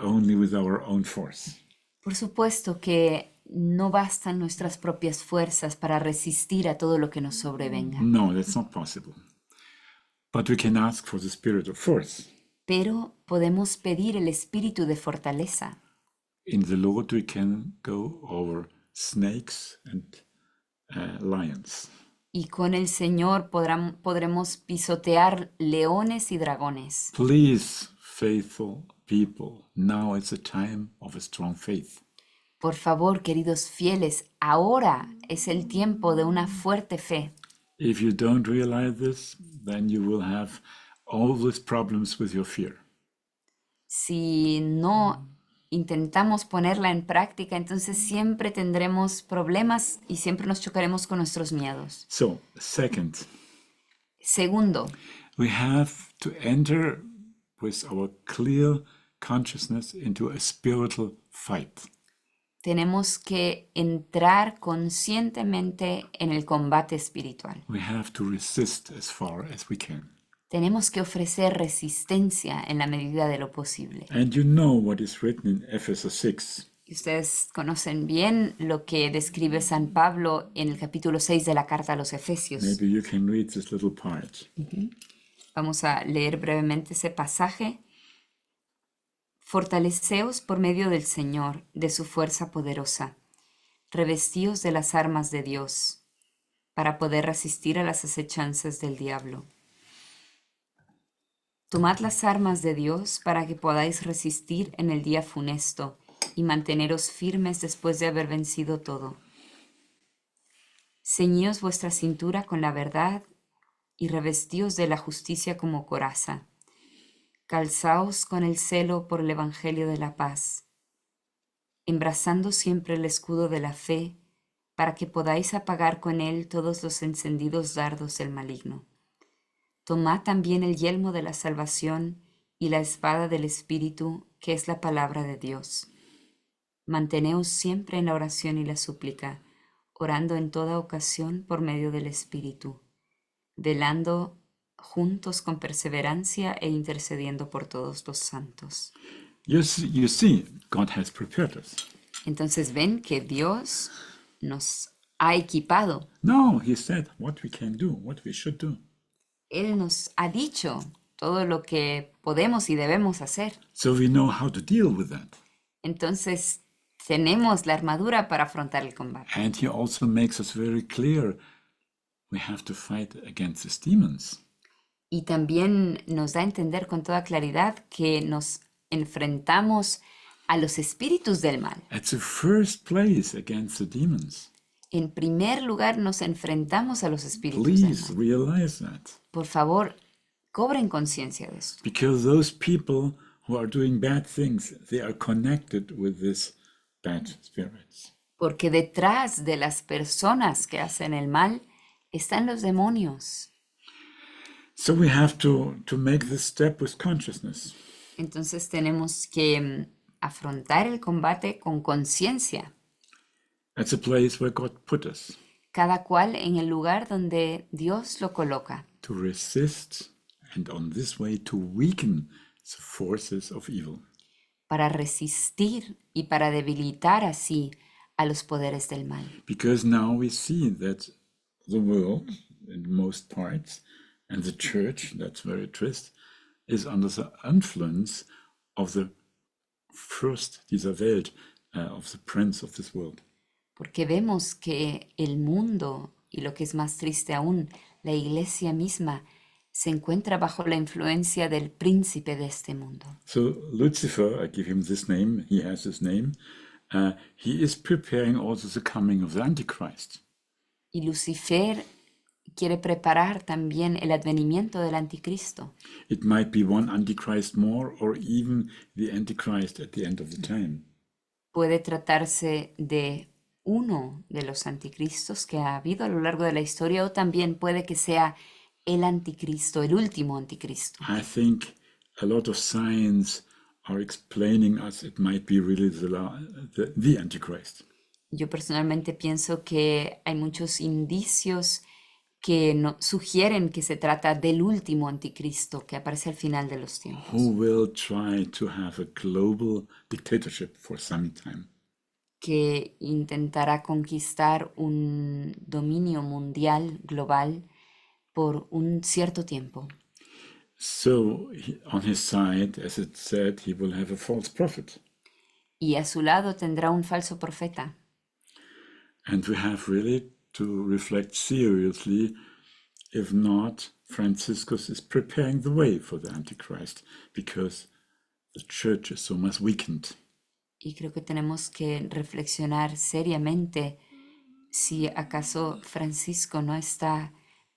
only with our own force. Por supuesto que no bastan nuestras propias fuerzas para resistir a todo lo que nos sobrevenga, No, that's not possible. But we can ask for the spirit of force. pero podemos pedir el espíritu de fortaleza. In the Lord, we can go over snakes and lions. Y con el Señor podremos pisotear leones y dragones. Please, faithful people, now is the time of a strong faith. Por favor, queridos fieles, ahora es el tiempo de una fuerte fe. If you don't realize this, then you will have all these problems with your fear. Si no intentamos ponerla en práctica, entonces siempre tendremos problemas y siempre nos chocaremos con nuestros miedos. So, second, Segundo, we have to enter with our clear consciousness into a spiritual fight. tenemos que entrar conscientemente en el combate espiritual. We have to resist as far as we can. Tenemos que ofrecer resistencia en la medida de lo posible. And you know what is written in Ephesians 6. Y ustedes conocen bien lo que describe San Pablo en el capítulo 6 de la carta a los Efesios. Maybe you can read this little part. Vamos a leer brevemente ese pasaje. Fortaleceos por medio del Señor, de su fuerza poderosa. Revestíos de las armas de Dios, para poder resistir a las acechanzas del diablo. Tomad las armas de Dios para que podáis resistir en el día funesto y manteneros firmes después de haber vencido todo. Ceñíos vuestra cintura con la verdad y revestíos de la justicia como coraza. Calzaos con el celo por el evangelio de la paz, embrazando siempre el escudo de la fe, para que podáis apagar con él todos los encendidos dardos del maligno. Tomad también el yelmo de la salvación y la espada del Espíritu, que es la palabra de Dios. Manteneos siempre en la oración y la súplica, orando en toda ocasión por medio del Espíritu, velando juntos con perseverancia e intercediendo por todos los santos. You see, God has prepared us. Entonces ven que Dios nos ha equipado. No, he said what we can do, what we should do. Él nos ha dicho todo lo que podemos y debemos hacer. So we know how to deal with that. Entonces tenemos la armadura para afrontar el combate. And he also makes us very clear we have to fight against these demons. Y también nos da a entender con toda claridad que nos enfrentamos a los espíritus del mal. At the first place against the demons. En primer lugar, nos enfrentamos a los espíritus del Please mal. realize that. Por favor, cobren conciencia de esto. Because those people who are doing bad things, they are connected with these bad spirits. Porque detrás de las personas que hacen el mal está en los demonios. So we have to make this step with consciousness. Entonces tenemos que afrontar el combate con conciencia, That's a place where God put us, cada cual en el lugar donde Dios lo coloca, to resist and on this way to weaken the forces of evil. para resistir y para debilitar así a los poderes del mal. Because now we see that the world, in most parts, and the church, that's where it is, is under the influence of the Fürst dieser Welt, of the prince of this world. Porque vemos que el mundo, y lo que es más triste aún, la iglesia misma, se encuentra bajo la influencia del príncipe de este mundo. So Lucifer, I give him this name, he has this name, he is preparing also the coming of the Antichrist. Y Lucifer quiere preparar también el advenimiento del anticristo. It might be one Antichrist more or even the Antichrist at the end of the time. Puede tratarse de uno de los anticristos que ha habido a lo largo de la historia o también puede que sea el anticristo, el último anticristo. I think a lot of science are explaining us it might be really the Antichrist. Yo personalmente pienso que hay muchos indicios que sugieren que se trata del último anticristo que aparece al final de los tiempos, Who will try to have a global dictatorship for some time. que intentará conquistar un dominio mundial, global, por un cierto tiempo. So on his side, as it said, he will have a false prophet. Y a su lado tendrá un falso profeta. And we have really to reflect seriously. If not, Franciscus is preparing the way for the Antichrist because the church is so much weakened. Y creo que tenemos que reflexionar seriamente si acaso Francisco no está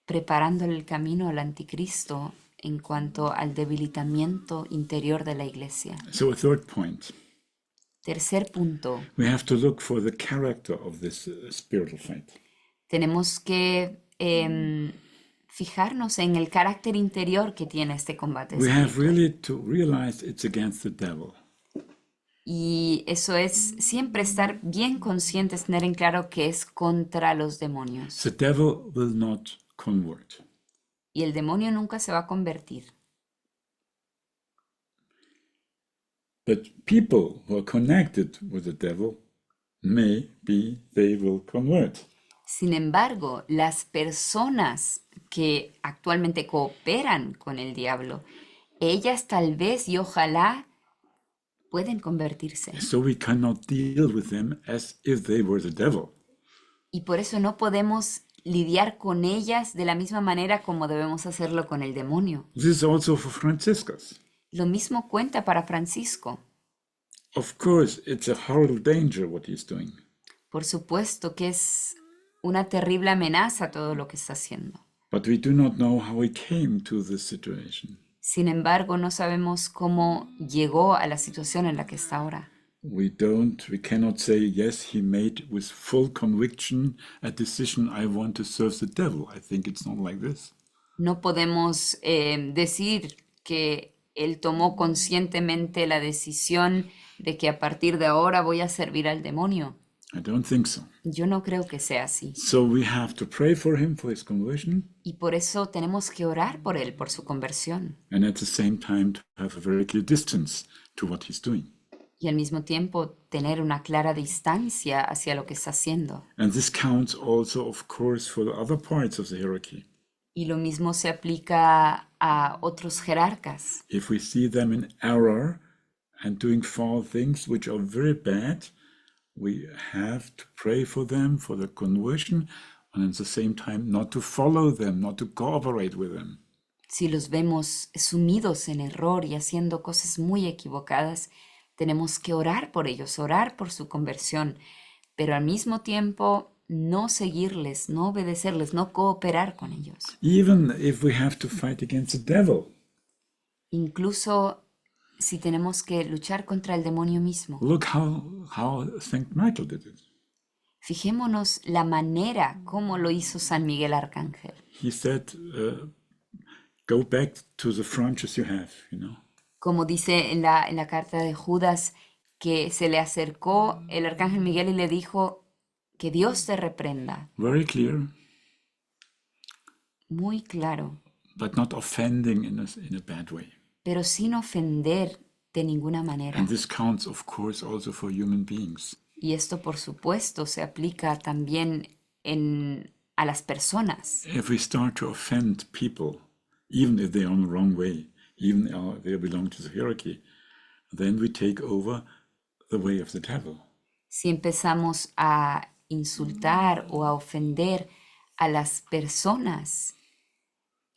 preparando el camino al anticristo en cuanto al debilitamiento interior de la iglesia. So a third point, Tercer punto, we have to look for the character of this spiritual fight. tenemos que fijarnos en el carácter interior que tiene este combate We have espiritual. really to realize it's against the devil. Y eso es siempre estar bien conscientes, tener en claro que es contra los demonios. The devil will not convert. Y el demonio nunca se va a convertir. But people who are connected with the devil, maybe they will convert. Sin embargo, las personas que actualmente cooperan con el diablo, ellas tal vez y ojalá pueden convertirse. So we cannot deal with them as if they were the devil. Y por eso no podemos lidiar con ellas de la misma manera como debemos hacerlo con el demonio. This is also for Franciscus. Lo mismo cuenta para Francisco. Of course, it's a horrible danger what he's doing. Por supuesto que es una terrible amenaza todo lo que está haciendo. But we do not know how he came to this situation. Sin embargo, no sabemos cómo llegó a la situación en la que está ahora. We cannot say, yes, he made with full conviction a decision, I want to serve the devil. I think it's not like this. No podemos decir que él tomó conscientemente la decisión de que a partir de ahora voy a servir al demonio. I don't think so. Yo no creo que sea así. So we have to pray for him for his conversion, Y por eso tenemos que orar por él, por su conversión. and at the same time to have a very clear distance to what he's doing. Y al mismo tiempo tener una clara distancia hacia lo que está haciendo. And this counts also, of course, for the other parts of the hierarchy. Y lo mismo se aplica a otros jerarcas. If we see them in error and doing foul things which are very bad, we have to pray for them, for their conversion, and at the same time not to follow them, not to cooperate with them. Si los vemos sumidos en error y haciendo cosas muy equivocadas, tenemos que orar por ellos, orar por su conversión, pero al mismo tiempo no seguirles, no obedecerles, no cooperar con ellos. Even if we have to fight against the devil, Incluso si tenemos que luchar contra el demonio mismo. look how Saint Michael did it. Fijémonos la manera como lo hizo San Miguel Arcángel. He said, go back to the branches you have, Como dice en la carta de Judas, que se le acercó el Arcángel Miguel y le dijo que Dios te reprenda. Very clear, Muy claro, but not offending in a bad way. pero sin ofender de ninguna manera. And this counts, of course, also for human beings. Y esto, por supuesto, se aplica también a las personas. If we start to offend people, even if they are on the wrong way, even if they belong to the hierarchy, then we take over the way of the devil. Si empezamos a insultar o a ofender a las personas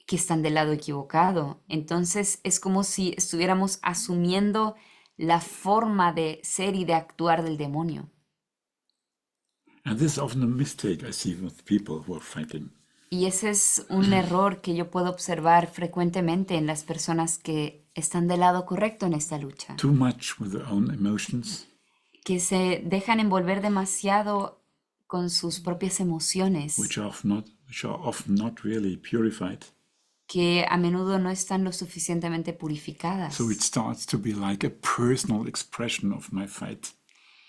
que están del lado equivocado, entonces es como si estuviéramos asumiendo la forma de ser y de actuar del demonio. And this is often a mistake I see with people who are fighting. Y ese es un error que yo puedo observar frecuentemente en las personas que están del lado correcto en esta lucha, Too much with their own emotions, que se dejan envolver demasiado con sus propias emociones, which are often not really purified. que a menudo no están lo suficientemente purificadas. So it starts to be like a personal expression of my fight.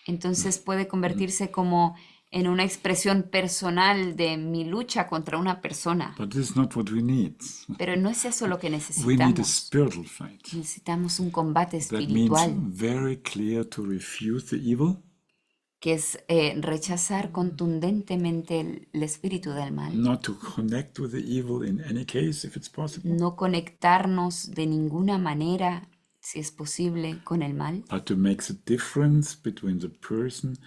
Entonces puede convertirse como en una expresión personal de mi lucha contra una persona. But this is not what we need. Pero no es eso lo que We need a necesitamos. spiritual fight. Necesitamos un combate That means espiritual, very clear to refuse the evil, que es rechazar contundentemente el espíritu del mal. not to connect with the evil in any case, if it's possible, No conectarnos de ninguna manera, si es posible, con el mal, but to make the difference between the person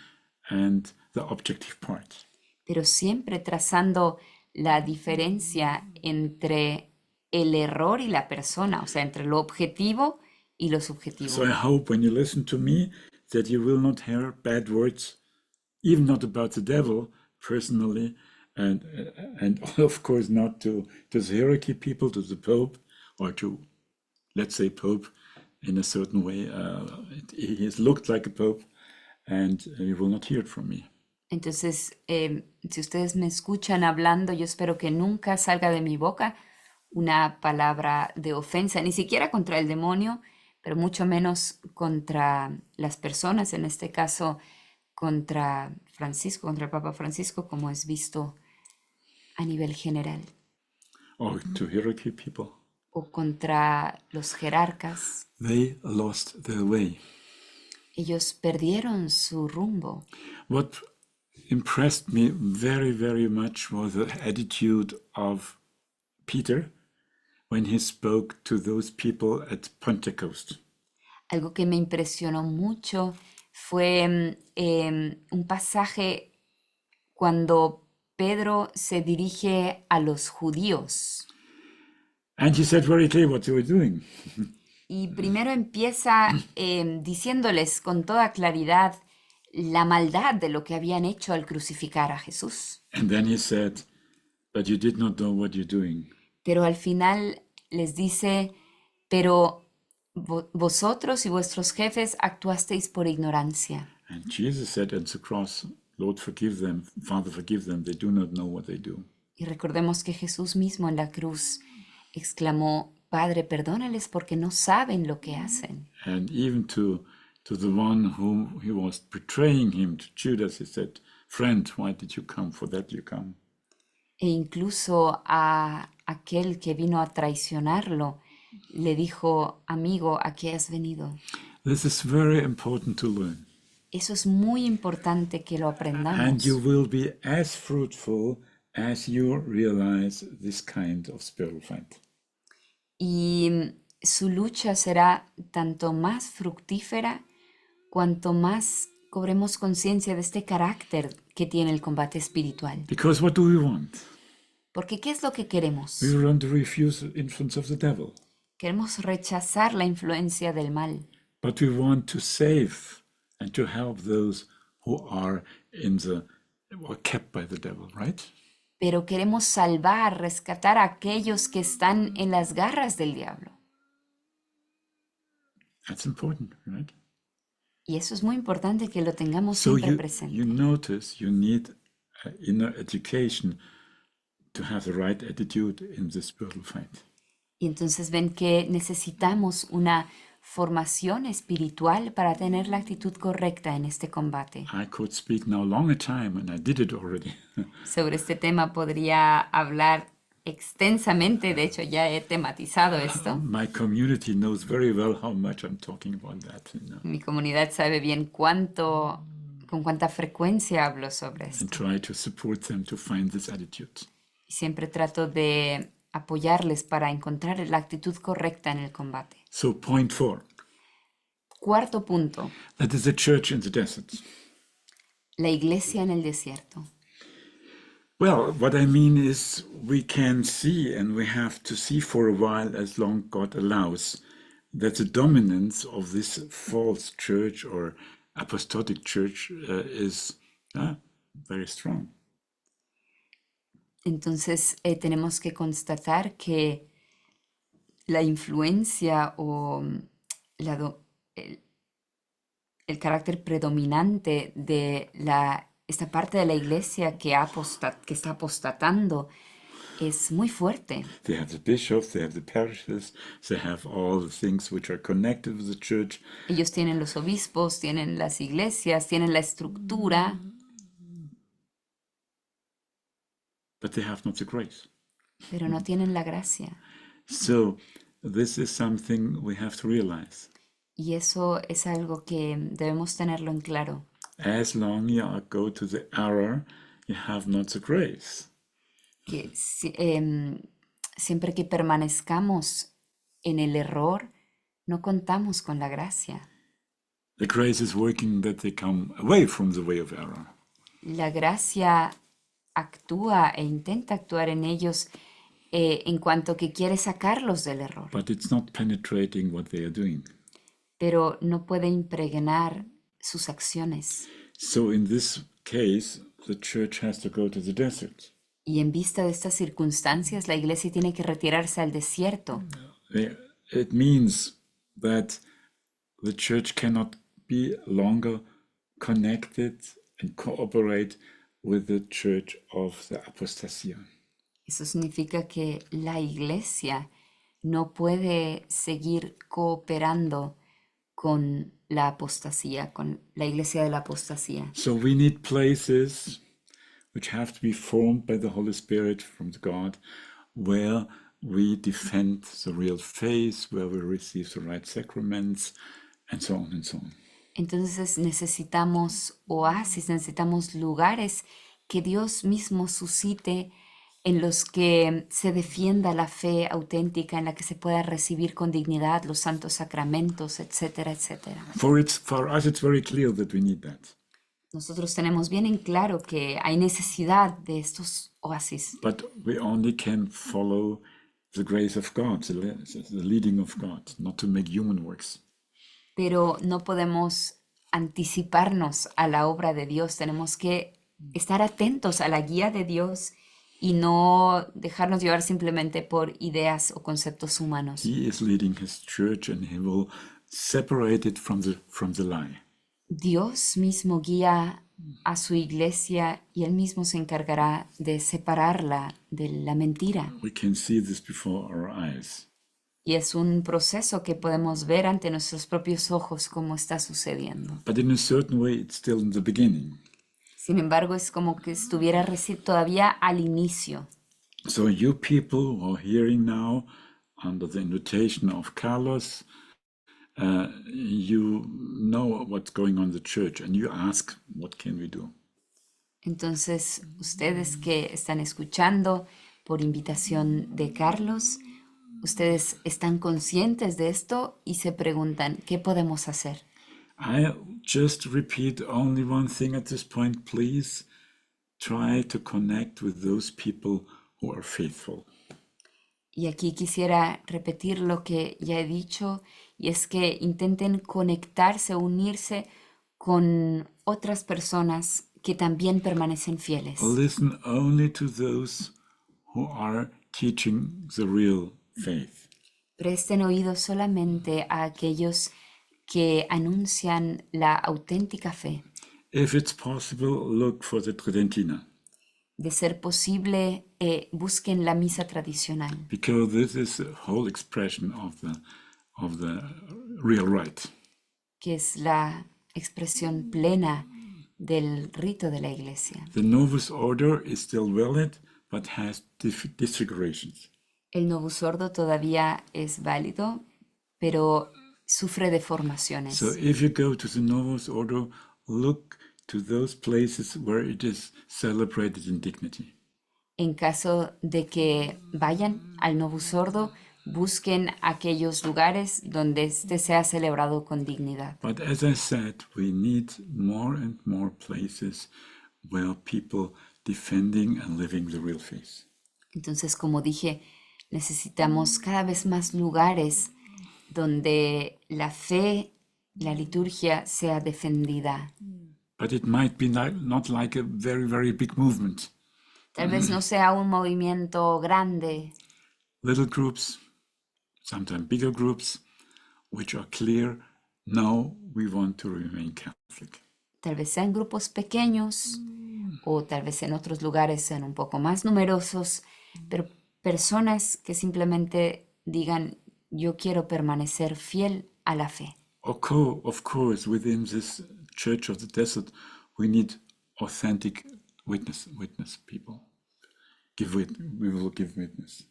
and the objective part. pero siempre trazando la diferencia entre el error y la persona, o sea, entre lo objetivo y lo subjetivo. So I hope when you listen to me that you will not hear bad words, even not about the devil personally, and of course not to the hierarchy people, to the Pope, or to, let's say, Pope in a certain way. He has looked like a Pope, and you will not hear it from me. Entonces, si ustedes me escuchan hablando, yo espero que nunca salga de mi boca una palabra de ofensa, ni siquiera contra el demonio, pero mucho menos contra las personas, en este caso contra Francisco, contra el Papa Francisco, como es visto a nivel general, Or to hierarchy people. o contra los jerarcas. They lost their way. Ellos perdieron su rumbo. What impressed me very, very much was the attitude of Peter when he spoke to those people at Pentecost. Algo que me impresionó mucho fue un pasaje cuando Pedro se dirige a los judíos. And he said very clear what they were doing. Y primero empieza diciéndoles con toda claridad la maldad de lo que habían hecho al crucificar a Jesús. And then he said, but you did not know what you're doing. Pero al final les dice, pero vosotros y vuestros jefes actuasteis por ignorancia. And Jesus said at the cross, Lord, forgive them, Father, forgive them, they do not know what they do. Y recordemos que Jesús mismo en la cruz exclamó, Padre, perdónales porque no saben lo que hacen. And even to the one whom he was betraying him, to Judas, he said, friend, why did you come? For that you come. E incluso a aquel que vino a traicionarlo, le dijo, amigo, ¿a qué has venido? This is very important to learn. Eso es muy importante que lo And aprendamos. you will be as fruitful as you realize this kind of spiritual fight. Y su lucha será tanto más fructífera cuanto más cobremos conciencia de este carácter que tiene el combate espiritual. Because what do we want? Porque ¿qué es lo que queremos? We want to refuse the influence of the devil. Queremos rechazar la influencia del mal, But we want to save and to help those who are kept by the devil, right? pero queremos salvar, rescatar a aquellos que están en las garras del diablo. That's important, right? Y eso es muy importante que lo tengamos So siempre you presente. notice you need inner education to have the right attitude in the spiritual fight. Y entonces ven que necesitamos una formación espiritual para tener la actitud correcta en este combate. I could speak now longer time, and I did it already. Sobre este tema podría hablar extensamente, de hecho ya he tematizado esto. My community knows very well how much I'm talking about that. Mi comunidad sabe bien con cuánta frecuencia hablo sobre And esto. try to support them to find this attitude. Y siempre trato de apoyarles para encontrar la actitud correcta en el combate. So point 4, Cuarto punto, that is the church in the desert. la iglesia en el desierto. Well, what I mean is we can see, and we have to see for a while, as long God allows, that the dominance of this false church or apostolic church is very strong. Entonces tenemos que constatar que la influencia o el carácter predominante de esta parte de la iglesia que está apostatando es muy fuerte. They have the bishops, they have the parishes, they have all the things which are connected with the church. Ellos tienen los obispos, tienen las iglesias, tienen la estructura, But they have not the grace. pero no tienen la gracia. So this is something we have to realize. Y eso es algo que debemos tenerlo en claro. As long you go to the error, you have not the grace. Que siempre que permanezcamos en el error, no contamos con la gracia. The grace is working that they come away from the way of error. La gracia actúa e intenta actuar en ellos en cuanto que quiere sacarlos del error, But it's not penetrating what they are doing. pero no puede impregnar sus acciones. So in this case, the church has to go to the desert. Y en vista de estas circunstancias, la iglesia tiene que retirarse al desierto. It means that the church cannot be longer connected and cooperate with the church of the apostasy. Eso significa que la iglesia no puede seguir cooperando con la apostasía, con la iglesia de la apostasía. So we need places which have to be formed by the Holy Spirit from God, where we defend the real faith, where we receive the right sacraments, and so on and so on. Entonces necesitamos oasis, necesitamos lugares que Dios mismo suscite en los que se defienda la fe auténtica, en la que se pueda recibir con dignidad los santos sacramentos, etcétera, etcétera. For us, it's very clear that we need that. Nosotros tenemos bien en claro que hay necesidad de estos oasis, But we only can follow the grace of God, the leading of God, not to make human works. pero no podemos anticiparnos a la obra de Dios. Tenemos que estar atentos a la guía de Dios y no dejarnos llevar simplemente por ideas o conceptos humanos. He is leading his church, and he will separate it from the lie. Dios mismo guía a su iglesia y él mismo se encargará de separarla de la mentira. We can see this before our eyes. Y es un proceso que podemos ver ante nuestros propios ojos cómo está sucediendo. But in a certain way, it's still in the beginning. Sin embargo, es como que estuviera todavía al inicio. So you people who are hearing now, under the invitation of Carlos, you know what's going on in the church, and you ask, what can we do? Entonces, ustedes que están escuchando por invitación de Carlos, ustedes están conscientes de esto y se preguntan, ¿qué podemos hacer? I just repeat only one thing at this point, please. Try to connect with those people who are faithful. Y aquí quisiera repetir lo que ya he dicho, y es que intenten conectarse, unirse con otras personas que también permanecen fieles. Listen only to those who are teaching the real faith. Presten oído solamente a aquellos que anuncian la auténtica fe. If it's possible, look for the Tridentina, De ser posible, busquen la misa tradicional, because this is the whole expression of the real rite. que es la expresión plena del rito de la iglesia. The Novus Order is still valid, but has disfigurations. El Novus Ordo todavía es válido, pero sufre deformaciones. So if you go to the Novus Order, look to those places where it is celebrated in dignity. En caso de que vayan al Novus Ordo, busquen aquellos lugares donde este sea celebrado con dignidad. But as I said, we need more and more places where people defending and living the real faith. Entonces, como dije, necesitamos cada vez más lugares donde la fe, la liturgia sea defendida. But it might be not like a very, very big movement. Tal vez no sea un movimiento grande, Little groups, sometimes bigger groups, which are clear, no, we want to remain Catholic. tal vez sean grupos pequeños o tal vez en otros lugares sean un poco más numerosos, pero personas que simplemente digan, yo quiero permanecer fiel a la fe. Of course, within this Church of the Desert, we need authentic witness people. We will give witness.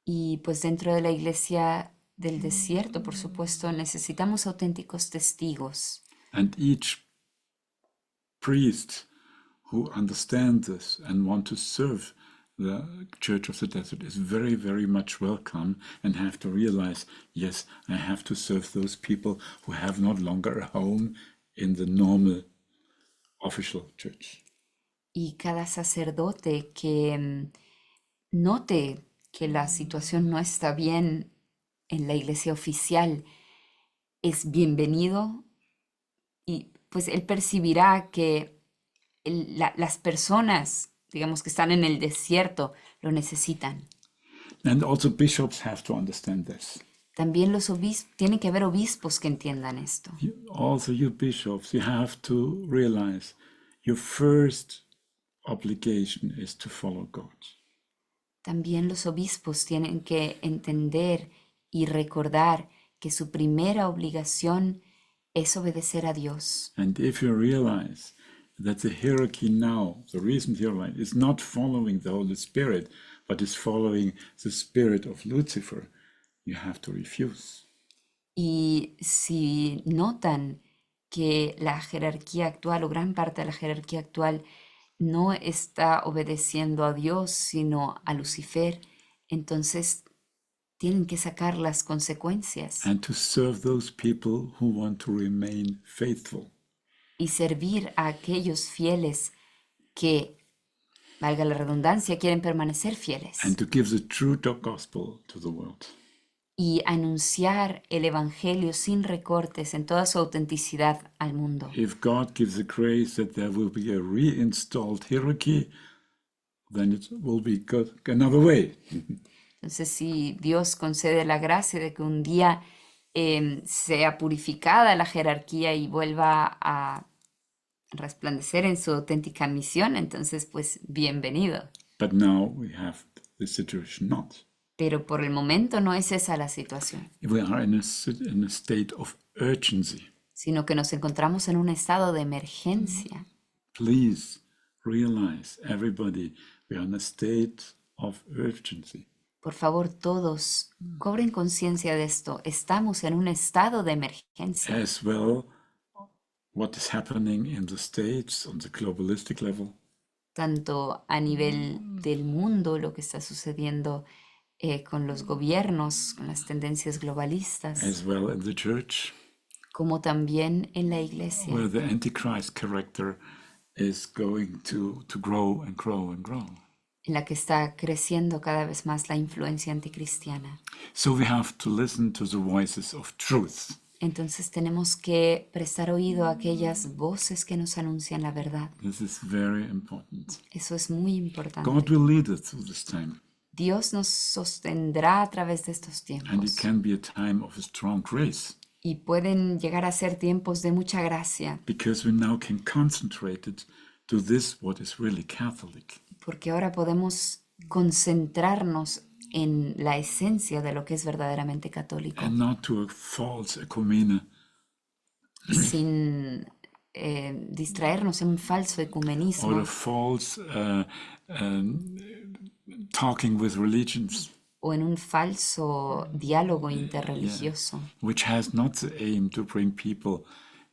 Y pues dentro de la iglesia del desierto, por supuesto, necesitamos auténticos testigos. And each priest who understands this and want to serve the Church of the Desert is very, very much welcome, and have to realize, yes, I have to serve those people who have not longer a home in the normal official church. Y cada sacerdote que note que la situación no está bien en la iglesia oficial es bienvenido, y pues él percibirá que las personas, digamos, que están en el desierto lo necesitan. And also bishops have to understand this. También los obispos, tiene que haber obispos que entiendan esto. Also you bishops, you have to realize your first obligation is to follow God. También los obispos tienen que entender y recordar que su primera obligación es obedecer a Dios. And if you realize that the hierarchy now, the recent hierarchy, is not following the Holy Spirit, but is following the spirit of Lucifer, you have to refuse. Y si notan que la jerarquía actual o gran parte de la jerarquía actual no está obedeciendo a Dios, sino a Lucifer, entonces tienen que sacar las consecuencias And to serve those people who want to remain faithful. y servir a aquellos fieles que, valga la redundancia, quieren permanecer fieles And to give the true gospel to the world. y anunciar el Evangelio sin recortes en toda su autenticidad al mundo. If God gives the grace that there will be a reinstalled hierarchy, then it will be good another way. Entonces, si Dios concede la gracia de que un día sea purificada la jerarquía y vuelva a resplandecer en su auténtica misión, entonces, pues, bienvenido. But now we have the situation not. Pero por el momento no es esa la situación, We are in a state of urgency. sino que nos encontramos en un estado de emergencia. Please realize, everybody, we are in a state of urgency. Por favor, todos cobren conciencia de esto. Estamos en un estado de emergencia. As well, what is happening in the States on the globalistic level, Tanto a nivel del mundo, lo que está sucediendo con los gobiernos, con las tendencias globalistas, as well in the church, como también en la iglesia, where the Antichrist character is going to grow and grow and grow. en la que está creciendo cada vez más la influencia anticristiana. So we have to listen to the voices of truth. Entonces tenemos que prestar oído a aquellas voces que nos anuncian la verdad. This is very important. Eso es muy importante. God will lead us through this time, Dios nos sostendrá a través de estos and it tiempos. can be a time of a strong grace. y pueden llegar a ser tiempos de mucha gracia, because we now can concentrate it to this, what is really Catholic. porque ahora podemos concentrarnos en la esencia de lo que es verdaderamente católico, And not to a false ecumene, sin distraernos en un falso or ecumenismo a false talking with religions, o en un falso diálogo interreligioso, which has not the aim to bring people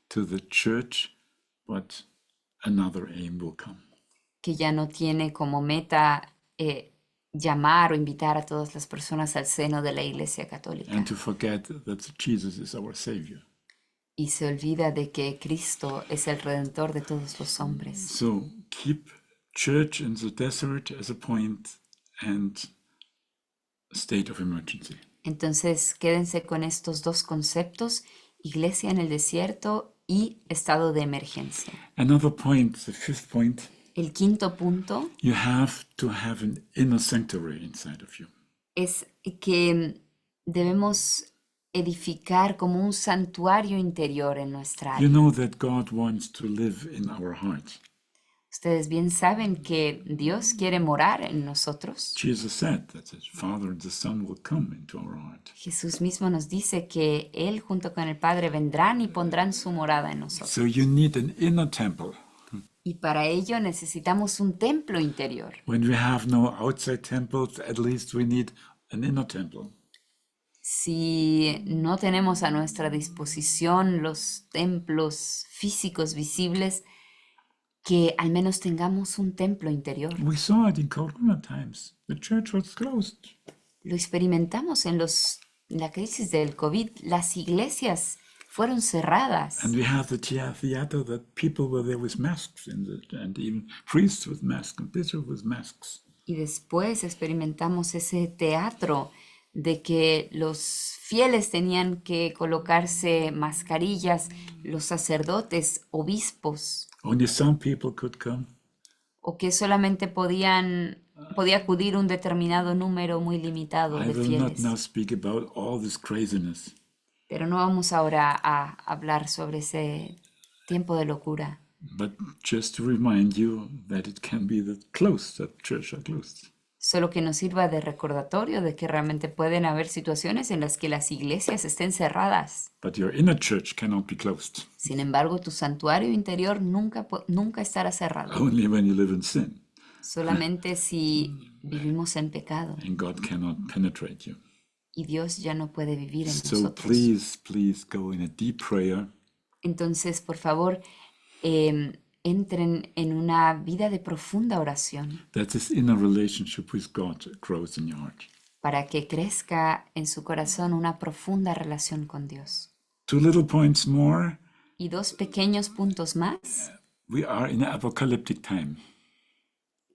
to the church, but another aim will come. que ya no tiene como meta llamar o invitar a todas las personas al seno de la Iglesia Católica. And to forget that Jesus is our Savior. Y se olvida de que Cristo es el Redentor de todos los hombres. So keep church in the desert as a point and state of emergency. Entonces, quédense con estos dos conceptos, iglesia en el desierto y estado de emergencia. Another point, the fifth point, El quinto punto you have to have an inner sanctuary inside of you. es que debemos edificar como un santuario interior en nuestra You alma. know that God wants to live in our hearts. Ustedes bien saben que Dios quiere morar en nosotros. Jesus said that the Father and the Son will come into our heart. Jesús mismo nos dice que Él junto con el Padre vendrán y pondrán su morada en nosotros. So you need an inner temple. Y para ello necesitamos un templo interior. When we have no outside temples, at least we need an inner temple. Si no tenemos a nuestra disposición los templos físicos visibles, que al menos tengamos un templo interior. We saw it in Corona times. The church was closed. Lo experimentamos en la crisis del COVID. Las iglesias fueron cerradas. And we have the theater that people were there with masks and even priests with masks and bishops with masks. Y después experimentamos ese teatro de que los fieles tenían que colocarse mascarillas, los sacerdotes, obispos, Only some people could come. o que solamente podía acudir un determinado número muy limitado I de will not fieles. now speak about all this craziness. Pero no vamos ahora a hablar sobre ese tiempo de locura, But just to remind you that it can be that church are closed. solo que nos sirva de recordatorio de que realmente pueden haber situaciones en las que las iglesias estén cerradas. But your inner church cannot be closed. Sin embargo, tu santuario interior nunca estará cerrado, Only when you live in sin. solamente si vivimos en pecado And God cannot penetrate you. y Dios ya no puede vivir en So nosotros. please go in a deep prayer. Entonces, por favor, entren en una vida de profunda oración That this inner relationship with God grows in your heart. para que crezca en su corazón una profunda relación con Dios. 2 little points more. Y dos pequeños puntos más, We are in an apocalyptic time.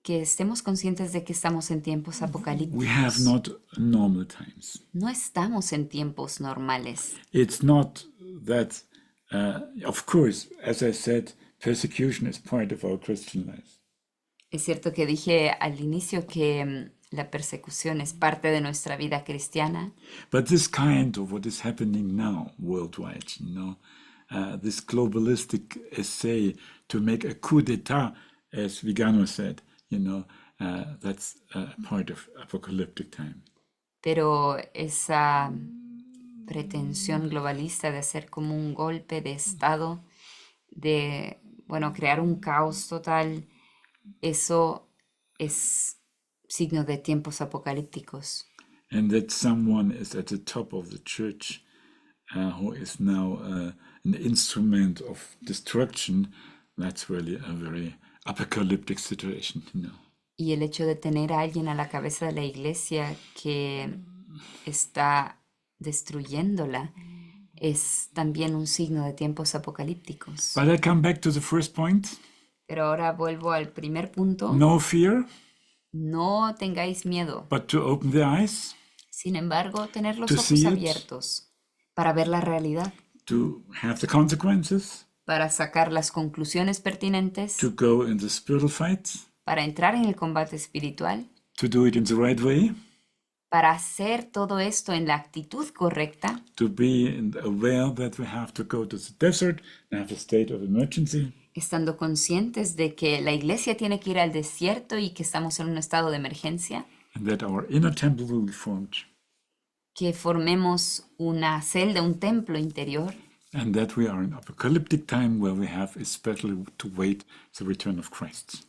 que estemos conscientes de que estamos en tiempos We have apocalípticos. not normal times. No estamos en tiempos normales. It's not that, of course, as I said, persecution is part of our Christian life. Es cierto que dije al inicio que la persecución es parte de nuestra vida cristiana, But this kind of what is happening now worldwide, this globalistic essay to make a coup d'etat, as Vigano said, that's part of apocalyptic time. pero esa pretensión globalista de hacer como un golpe de estado, de, crear un caos total, eso es signo de tiempos apocalípticos. And that someone is at the top of the church who is now an instrument of destruction, that's really a very apocalyptic situation, Y el hecho de tener a alguien a la cabeza de la iglesia que está destruyéndola es también un signo de tiempos apocalípticos. But I come back to the first point. Pero ahora vuelvo al primer punto. No fear, No tengáis miedo. but to open the eyes, Sin embargo, tener los To see ojos it. abiertos para ver la realidad, to have the consequences, para sacar las conclusiones pertinentes, to go in the spiritual fight, para entrar en el combate espiritual, to do it in the right way, para hacer todo esto en la actitud correcta, to be aware that we have to go to the desert and have a state of emergency, estando conscientes de que la iglesia tiene que ir al desierto y que estamos en un estado de emergencia, and that our inner temple will be formed, que formemos una celda, un templo interior, and that we are in apocalyptic time where we have especially to wait the return of Christ.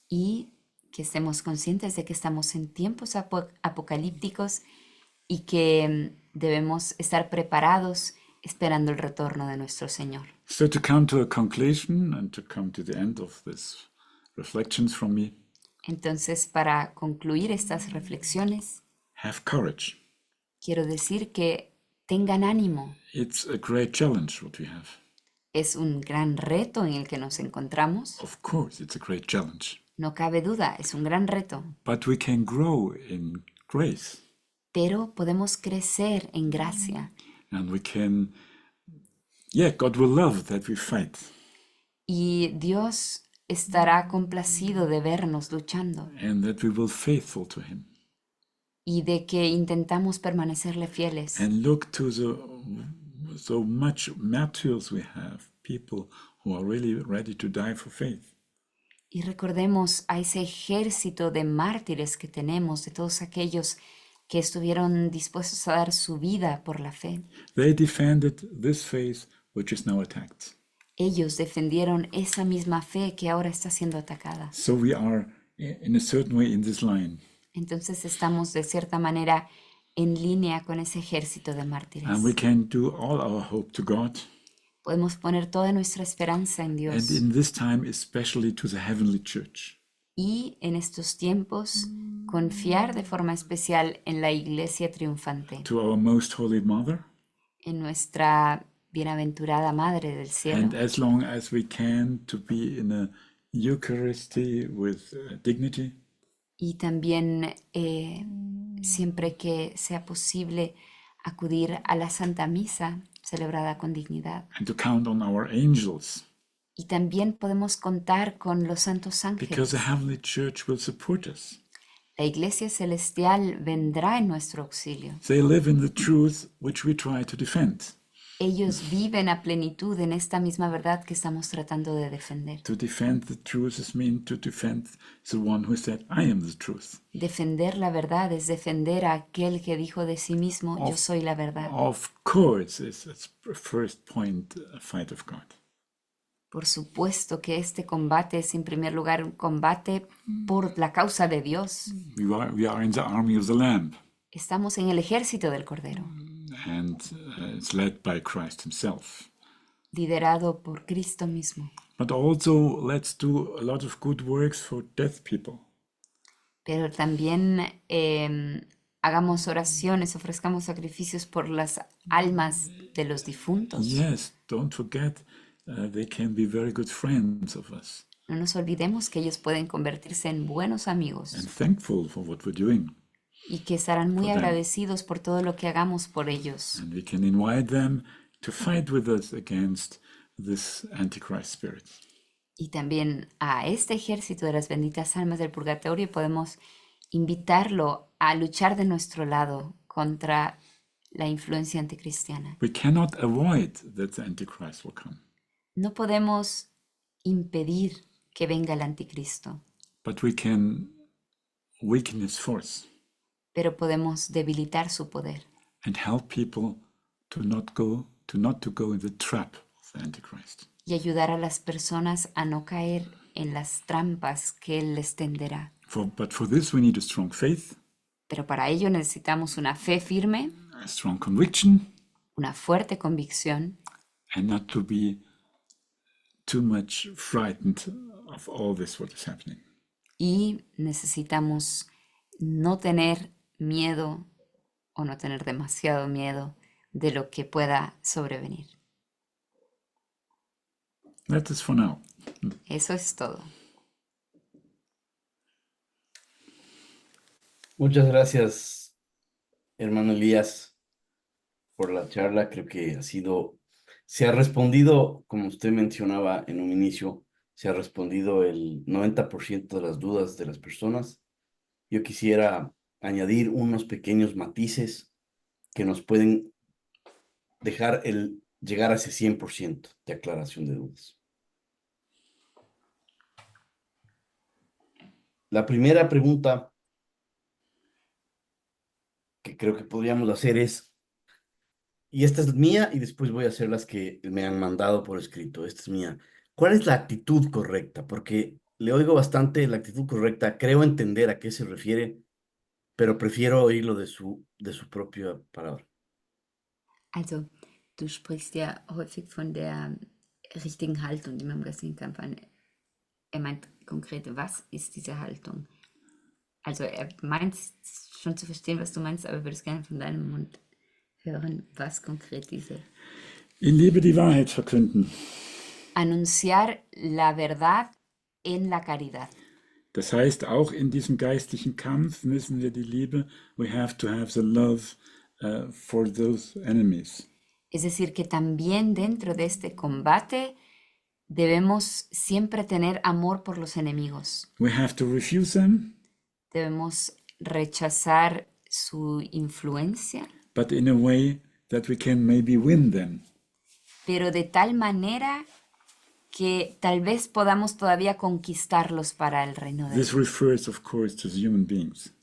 y que estemos conscientes de que estamos en tiempos apocalípticos y que debemos estar preparados esperando el retorno de nuestro Señor. So to come to a conclusion and to come to the end of this reflections from me, Entonces, para concluir estas reflexiones, have courage. quiero decir que tengan ánimo. It's a great challenge what we have. Es un gran reto en el que nos encontramos. Of course, it's a great challenge. No cabe duda, es un gran reto. But we can grow in grace, Pero podemos crecer en gracia and we can, God will love that we fight, y Dios estará complacido de vernos luchando and that we will faithful to Him, y de que intentamos permanecerle fieles and look to the so much martyrs we have, people who are really ready to die for faith. y recordemos a ese ejército de mártires que tenemos, de todos aquellos que estuvieron dispuestos a dar su vida por la fe. They defended this faith which is now attacked. Ellos defendieron esa misma fe que ahora está siendo atacada. So we are in a certain way in this line, Entonces estamos de cierta manera en línea con ese ejército de mártires. and we can do all our hope to God, Podemos poner toda nuestra esperanza en and Dios. in this time especially to the heavenly church. Y en estos tiempos confiar de forma especial en la iglesia triunfante, To our most holy mother, en nuestra bienaventurada Madre del Cielo. and as long as we can to be in a Eucharisty with dignity, Y también siempre que sea posible acudir a la Santa Misa celebrada con dignidad. and to count on our angels, Y también podemos contar con los santos because ángeles. the heavenly church will support us. La iglesia celestial vendrá en nuestro auxilio. They live in the truth which we try to defend. Ellos viven a plenitud en esta misma verdad que estamos tratando de defender. To defend the truth is mean to defend the one who said, I am the truth. Defender la verdad es defender a aquel que dijo de sí mismo, yo soy la verdad. Of course, it's first point a fight of God. Por supuesto que este combate es en primer lugar un combate por la causa de Dios. We are in the army of the Lamb, Estamos en el ejército del Cordero, and it's led by Christ himself. liderado por Cristo mismo. But also, let's do a lot of good works for dead people. Pero también hagamos oraciones, ofrezcamos sacrificios por las almas de los difuntos. Yes, don't forget, they can be very good friends of us, No nos olvidemos que ellos pueden convertirse en buenos amigos and thankful for what we're doing. y que estarán muy For them. agradecidos por todo lo que hagamos por ellos. And we can invite them to fight with us against this Antichrist spirit. Y también a este ejército de las benditas almas del purgatorio podemos invitarlo a luchar de nuestro lado contra la influencia anticristiana. We cannot avoid that the Antichrist will come, No podemos impedir que venga el anticristo, but we can weaken his force pero podemos debilitar su poder and help people to not go in the trap of the Antichrist. y ayudar a las personas a no caer en las trampas que él les tenderá. But for this we need a strong faith, Pero para ello necesitamos una fe firme, a strong conviction, una fuerte convicción and not to be too much frightened of all this what is happening. y necesitamos no tener miedo o no tener demasiado miedo de lo que pueda sobrevenir. That is for now. Eso es todo. Muchas gracias, hermano Elías, por la charla. Creo que se ha respondido, como usted mencionaba en un inicio, se ha respondido el 90% de las dudas de las personas. Yo quisiera añadir unos pequeños matices que nos pueden dejar llegar a ese 100% de aclaración de dudas. La primera pregunta que creo que podríamos hacer es, y esta es mía y después voy a hacer las que me han mandado por escrito, esta es mía. ¿Cuál es la actitud correcta? Porque le oigo bastante la actitud correcta, creo entender a qué se refiere, pero prefiero oírlo de su propia palabra. Also, du sprichst ja häufig von der richtigen Haltung, die man im geistlichen Kampf an. Er meint konkret, was ist diese Haltung? Also er meint schon zu verstehen, was du meinst, aber ich würde es gerne von deinem Mund hören, was konkret diese. In Liebe die Wahrheit verkünden. Anunciar la verdad en la caridad. Das heißt, auch in diesem geistlichen Kampf müssen wir die Liebe, we have to have the love for those enemies. Es decir, que también dentro de este combate debemos siempre tener amor por los enemigos. We have to refuse them, Debemos rechazar su influencia, but in a way that we can maybe win them. pero de tal manera que tal vez podamos todavía conquistarlos para el reino de This Dios. refers, of course, to the human beings.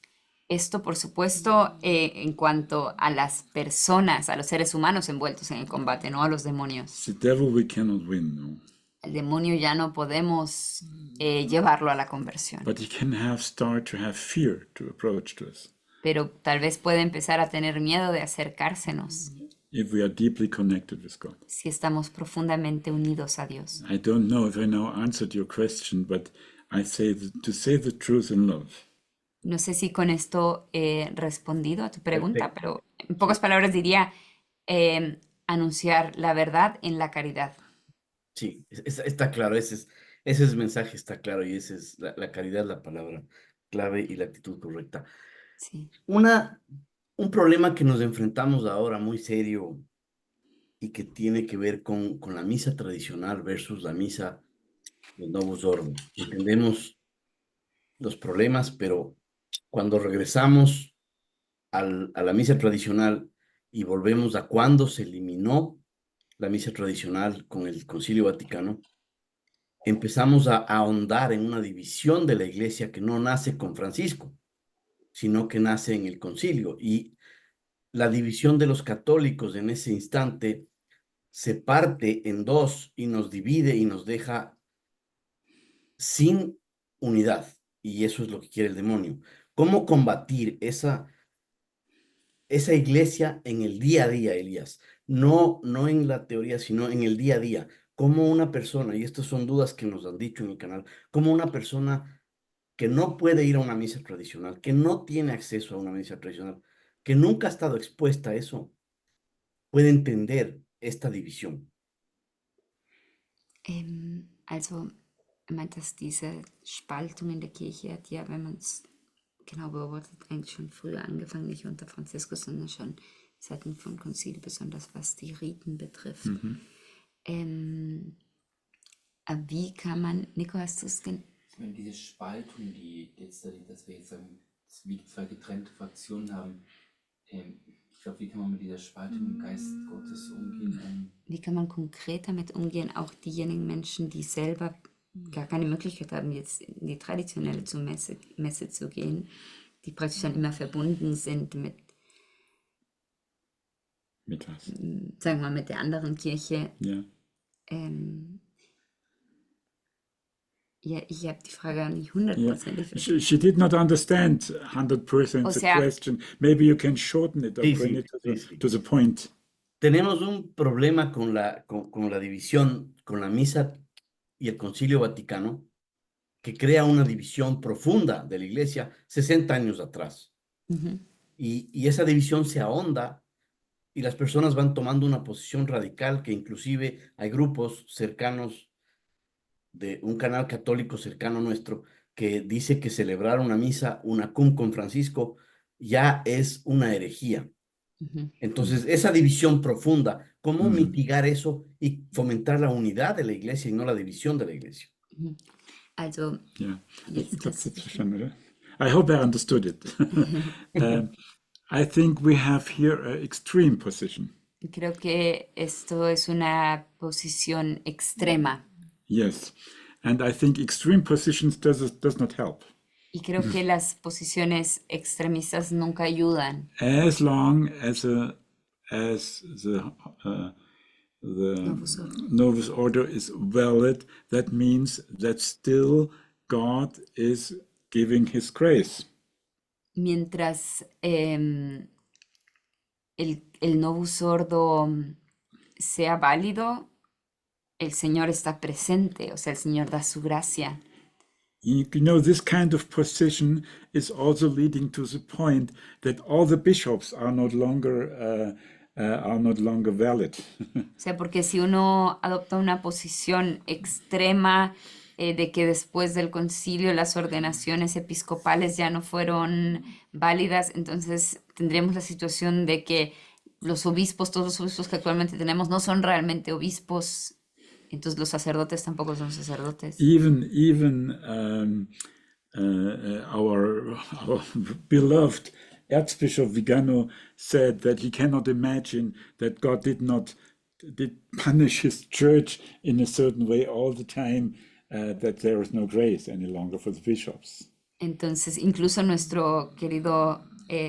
Esto, por supuesto, en cuanto a las personas, a los seres humanos envueltos en el combate, no a los demonios. The devil we cannot win, no. El demonio ya no podemos llevarlo a la conversión, But he can start to have fear to approach to us pero tal vez puede empezar a tener miedo de acercársenos if we are deeply connected with God. si estamos profundamente unidos a Dios. I don't know if I now answered your question, but I say to say the truth in love. No sé si con esto he respondido a tu pregunta, pero en pocas palabras diría anunciar la verdad en la caridad. Sí, está claro, ese es el mensaje, está claro, y esa es la caridad, la palabra clave y la actitud correcta. Sí. Un problema que nos enfrentamos ahora muy serio y que tiene que ver con la misa tradicional versus la misa del Novus Ordo. Entendemos los problemas, pero cuando regresamos a la misa tradicional y volvemos a cuando se eliminó la misa tradicional con el Concilio Vaticano, empezamos a ahondar en una división de la Iglesia que no nace con Francisco, sino que nace en el concilio. Y la división de los católicos en ese instante se parte en dos y nos divide y nos deja sin unidad. Y eso es lo que quiere el demonio. ¿Cómo combatir esa iglesia en el día a día, Elías? No en la teoría, sino en el día a día. Como una persona, y estas son dudas que nos han dicho en el canal, como una persona que no puede ir a una misa tradicional, que no tiene acceso a una misa tradicional, que nunca ha estado expuesta a eso, puede entender esta división. Also, er meint, dass diese Spaltung in der Kirche hat ja, wenn man es genau beobachtet, eigentlich schon früher angefangen, nicht unter Franziskus, sondern schon Zeiten vom Konzil, besonders was die Riten betrifft. Wie kann man, Nico, hast du es Ich meine, diese Spaltung, die jetzt da liegt, dass wir jetzt sagen, dass wir zwei getrennte Fraktionen haben, ich glaube, wie kann man mit dieser Spaltung im Geist Gottes umgehen? Wie kann man konkret damit umgehen, auch diejenigen Menschen, die selber gar keine Möglichkeit haben, jetzt in die traditionelle Messe zu gehen, die praktisch dann immer verbunden sind mit was? Sagen wir mal, mit der anderen Kirche. Ja. Ja, ich habe die Frage auch nicht hundertprozentig verstanden. She did not understand 100% O the sea- question. Maybe you can shorten it or Sí, bring sí, it sí. to the point. Tenemos un problema con la división, con la misa y el Concilio Vaticano, que crea una división profunda de la Iglesia 60 años atrás. Ujú. Y esa división se ahonda y las personas van tomando una posición radical que inclusive hay grupos cercanos de un canal católico cercano nuestro que dice que celebrar una misa, una cum con Francisco, ya es una herejía. Ujú. Entonces, esa división profunda, ¿cómo Ujú. mitigar eso y fomentar la unidad de la Iglesia y no la división de la Iglesia? Also, Ja, Jetzt ich glaube, hast du das verstanden, oder? I hope I understood it. I think we have here an extreme position. Creo que esto es una posición extrema Yes, and I think extreme positions does not help. y creo que las posiciones extremistas nunca ayudan. As long as the Novus Ordo. Novus Order is valid, that means that still God is giving His grace. Mientras el Novus Ordo sea válido, el Señor está presente, o sea, el Señor da su gracia. You know, this kind of position is also leading to the point that all the bishops are not longer valid. O sea, porque si uno adopta una posición extrema de que después del concilio las ordenaciones episcopales ya no fueron válidas, entonces tendríamos la situación de que los obispos, todos los obispos que actualmente tenemos, no son realmente obispos. Entonces los sacerdotes tampoco son sacerdotes. Even our beloved Archbishop Vigano said that he cannot imagine that God did punish his church in a certain way all the time, that there is no grace any longer for the bishops. Entonces, incluso nuestro querido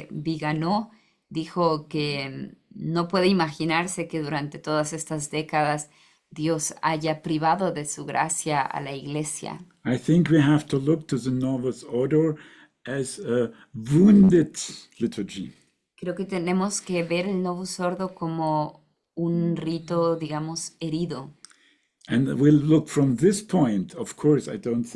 Vigano dijo que no puede imaginarse que durante todas estas décadas Dios haya privado de su gracia a la iglesia. I think we have to look to the Novus Order as a wounded liturgy. Creo que tenemos que ver el Novus Ordo como un rito, digamos, herido. And we'll look from this point. Of course, I don't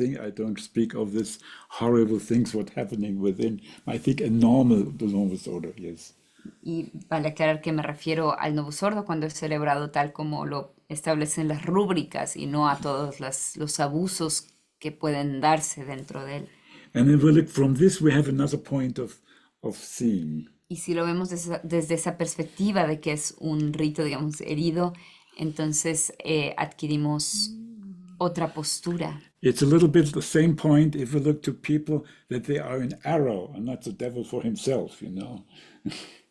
speak of this horrible things what happening within. I think a normal the Novus Order, yes. Y vale aclarar que me refiero al Novus Ordo cuando es celebrado tal como lo establecen las rúbricas y no a todos los abusos que pueden darse dentro de él. And if we look from this, we have another point of seeing. Y si lo vemos desde esa perspectiva de que es un rito, digamos, herido, entonces adquirimos otra postura. It's a little bit the same point if we look to people that they are in error and not the devil for himself, you know.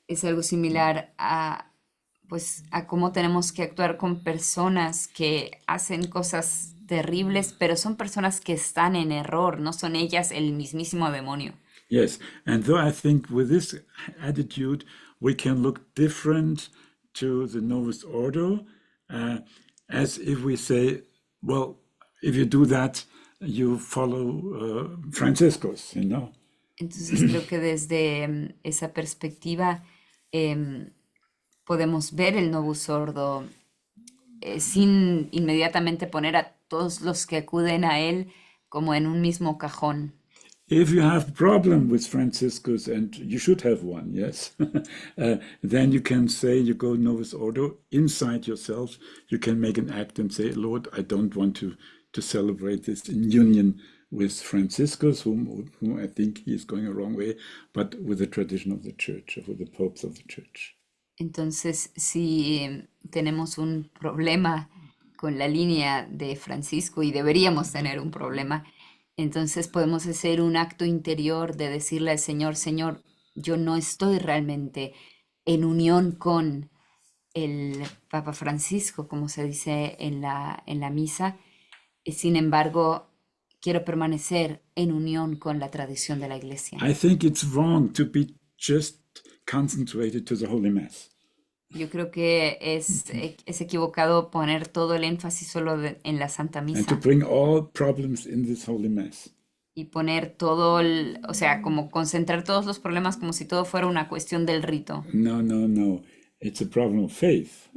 Es algo similar a cómo tenemos que actuar con personas que hacen cosas terribles, pero son personas que están en error, no son ellas el mismísimo demonio. Yes, and though I think with this attitude we can look different to the Novus Ordo, as if we say, well, if you do that, you follow Franciscus, you know. Entonces creo que desde esa perspectiva podemos ver el Novus Ordo sin inmediatamente poner a todos los que acuden a él como en un mismo cajón. If you have a problem with Franciscus, and you should have one, yes, then you can say, you go Novus Ordo, inside yourself, you can make an act and say, Lord, I don't want to celebrate this in union with Franciscus, whom I think he is going a wrong way, but with the tradition of the church, or with the popes of the church. Entonces, si tenemos un problema con la línea de Francisco, y deberíamos tener un problema, entonces podemos hacer un acto interior de decirle al Señor, Señor, yo no estoy realmente en unión con el Papa Francisco, como se dice en la misa. Sin embargo, quiero permanecer en unión con la tradición de la Iglesia. I think it's wrong to be just concentrated to the Holy Mass. Yo creo que es equivocado poner todo el énfasis solo en la Santa And to Misa bring all problems in this Holy Mass. y poner todo, o sea, como concentrar todos los problemas como si todo fuera una cuestión del rito. No. It's a problem of faith.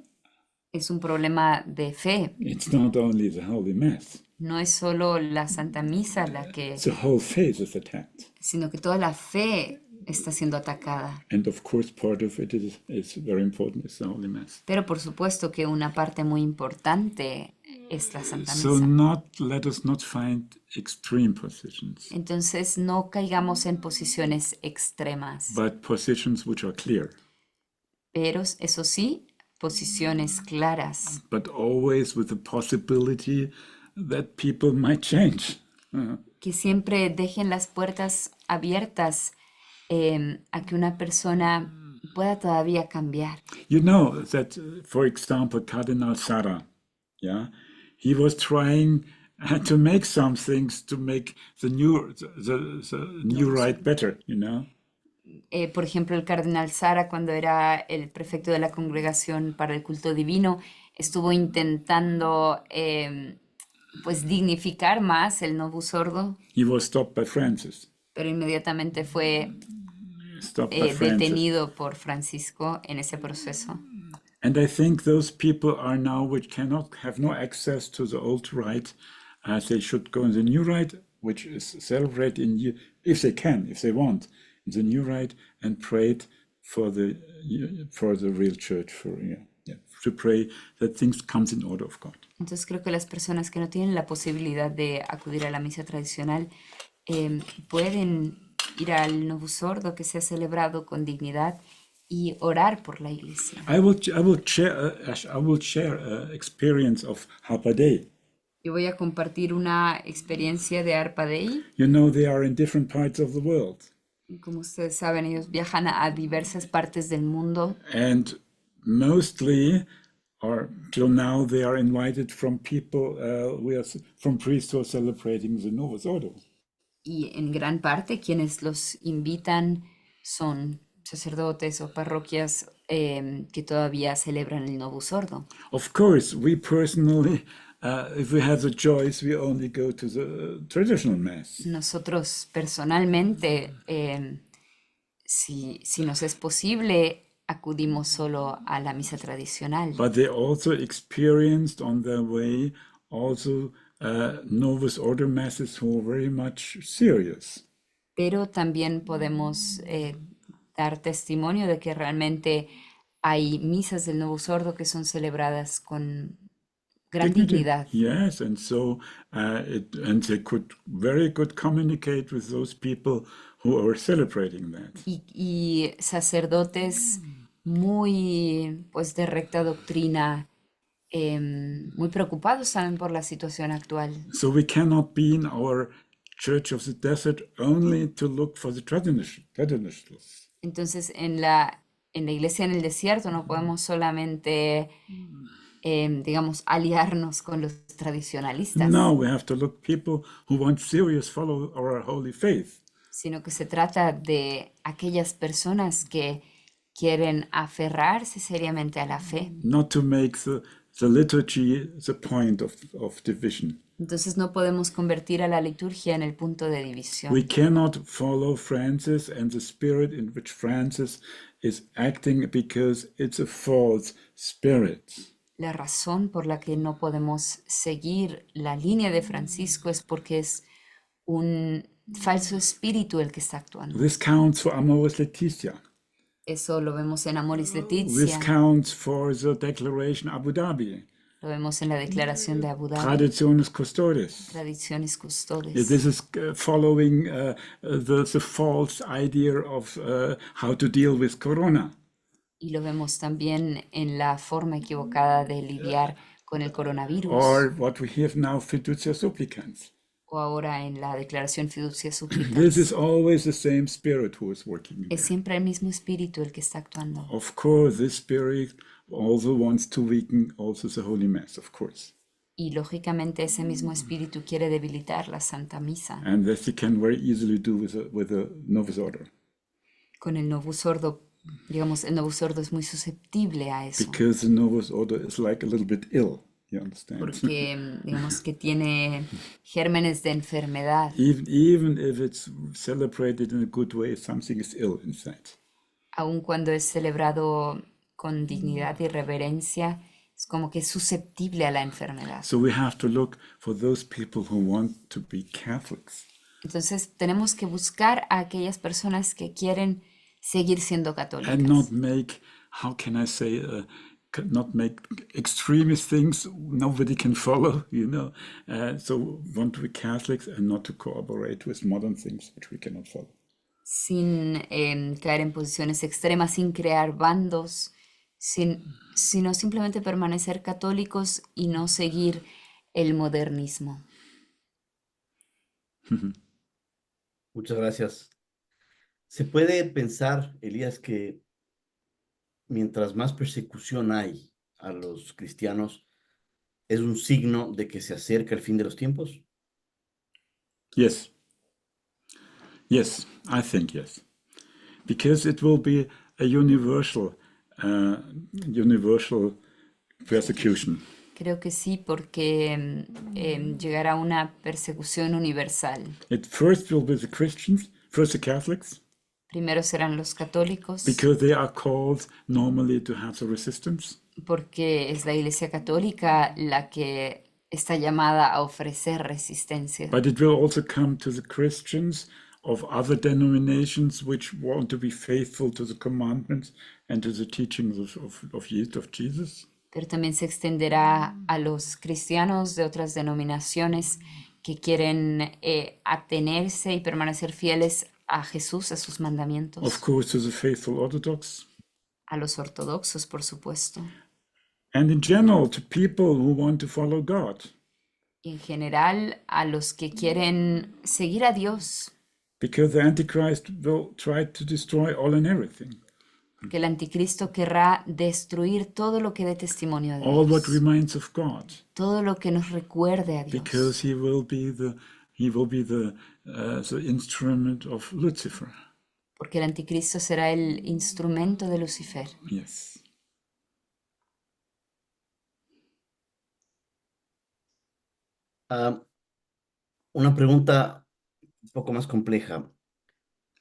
Es un problema de fe. It's not only the Holy Mass. No es solo la Santa Misa la que, The whole faith is attacked. sino que toda la fe está siendo atacada. And of course, part of it is very important, is the Holy Mass. Pero por supuesto que una parte muy importante es la Santa So Misa. let us not find extreme positions, Entonces no caigamos en posiciones extremas, but positions which are clear, pero eso sí, posiciones claras, but always with the possibility that people might change. que siempre dejen las puertas abiertas a que una persona pueda todavía cambiar. You know that, for example, Cardinal Sarah, yeah, he was trying to make some things to make the new rite better, you know. Por ejemplo, el cardenal Sara, cuando era el prefecto de la Congregación para el Culto Divino, estuvo intentando pues dignificar más el Novus Ordo, He was stopped by Francis. pero inmediatamente fue Stopped by Francis. detenido por Francisco en ese proceso. And I think those people are now which cannot have no access to the old rite, they should go in the new rite, which is celebrated if they can, if they want, in the new rite, and prayed for the real church, to pray that things comes in order of God. Entonces creo que las personas que no tienen la posibilidad de acudir a la misa tradicional pueden ir al Novus Ordo que sea celebrado con dignidad y orar por la iglesia. I will share experience of Harpa Dei. Yo voy a compartir una experiencia de Harpa Dei. You know, they are in different parts of the world. Como ustedes saben, ellos viajan a diversas partes del mundo. And mostly, or till now, they are invited from people, from priests who are celebrating the Novus Ordo. Y en gran parte quienes los invitan son sacerdotes o parroquias que todavía celebran el Novus Ordo. Of course, we personally, if we have the choice, we only go to the traditional mass. Nosotros personalmente, si nos es posible, acudimos solo a la misa tradicional. But they also experienced on their way also Novus Ordo masses who are very much serious. Pero también podemos dar testimonio de que realmente hay misas del Novus Ordo que son celebradas con gran dignidad. Yes, and so and they could very good communicate with those people who are celebrating that. Y sacerdotes muy pues de recta doctrina, muy preocupados también por la situación actual. So we cannot be in our Church of the Desert only to look for the traditionalists. Entonces en la iglesia en el desierto no podemos solamente digamos aliarnos con los tradicionalistas. No, we have to look people who want serious follow our holy faith. Sino que se trata de aquellas personas que quieren aferrarse seriamente a la fe. Not to make the liturgy the point of division. Entonces no podemos convertir a la liturgia en el punto de división. We cannot follow Francis and the spirit in which Francis is acting because it's a false spirit. La razón por la que no podemos seguir la línea de Francisco es porque es un falso espíritu el que está actuando. This counts for Amoris Laetitia. Eso lo vemos en Amoris This Laetitia, counts for the Declaration Abu Dhabi. lo vemos en la Declaración de Abu Dhabi, Traditionis Custodes. Tradiciones Custodes. This is following the false idea of how to deal with Corona. Y lo vemos también en la forma equivocada de lidiar con el coronavirus. Or what we have now, Fiducia Supplicans. O ahora en la Declaración Fiducia Supplicans. This is always the same spirit who is working Es there. siempre el mismo espíritu el que está actuando. Of course, this spirit also wants to weaken also the Holy Mass, of course. Y lógicamente ese mismo espíritu quiere debilitar la Santa Misa. And that he can very easily do with the Novus Ordo. Con el Novus Ordo, digamos, el Novus Ordo es muy susceptible a eso. Because the Novus Ordo is like a little bit ill, you understand? Porque digamos que tiene gérmenes de enfermedad. Even if it's celebrated in a good way, something is ill inside. Aun cuando es celebrado con dignidad y reverencia, es como que es susceptible a la enfermedad. So we have to look for those people who want to be Catholics. Entonces tenemos que buscar a aquellas personas que quieren seguir siendo And católicas. not make, how can I say, not make extremist things nobody can follow, you know. So want to be Catholics and not to cooperate with modern things which we cannot follow. Sin caer en posiciones extremas, sin crear bandos, sino simplemente permanecer católicos y no seguir el modernismo. Muchas gracias. ¿Se puede pensar, Elías, que mientras más persecución hay a los cristianos, es un signo de que se acerca el fin de los tiempos? Yes. Yes, I think yes. Because it will be a universal persecution. Creo que sí, porque llegará una persecución universal. It first will be the Christians, first the Catholics, Primero serán los católicos, because they are called normally to have the resistance. porque es la Iglesia Católica la que está llamada a ofrecer resistencia. But it will also come to the Christians of other denominations which want to be faithful to the commandments and to the teachings of Jesus. Pero también se extenderá a los cristianos de otras denominaciones que quieren atenerse y permanecer fieles a Jesús, a sus Of mandamientos, course, to the faithful Orthodox. a los ortodoxos, por supuesto, And in general, to people who want to follow God. y en general a los que quieren seguir a Dios, Because the Antichrist will try to destroy all and everything. porque el anticristo querrá destruir todo lo que dé testimonio de All what Dios, reminds of God. todo lo que nos recuerde a Dios, Because he will be the instrument of Lucifer. porque el anticristo será el instrumento de Lucifer. Yes. Una pregunta un poco más compleja.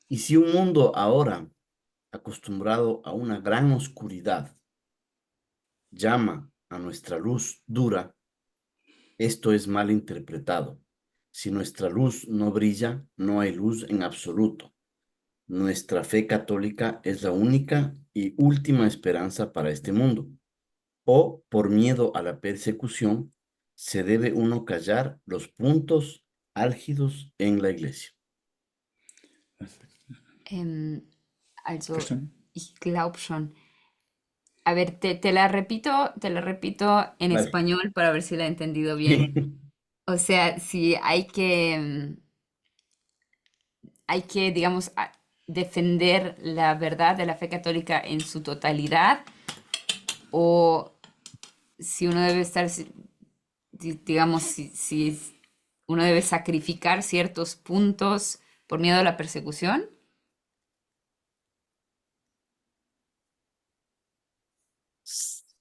¿Y si un mundo ahora acostumbrado a una gran oscuridad llama a nuestra luz dura, esto es mal interpretado? Si nuestra luz no brilla, no hay luz en absoluto. Nuestra fe católica es la única y última esperanza para este mundo. O, por miedo a la persecución, se debe uno callar los puntos álgidos en la iglesia. Also, Verstanden? ich glaube schon. A ver, te la repito en Vale. español para ver si la he entendido bien. O sea, si hay que, digamos, defender la verdad de la fe católica en su totalidad, o si uno debe estar, digamos, si uno debe sacrificar ciertos puntos por miedo a la persecución.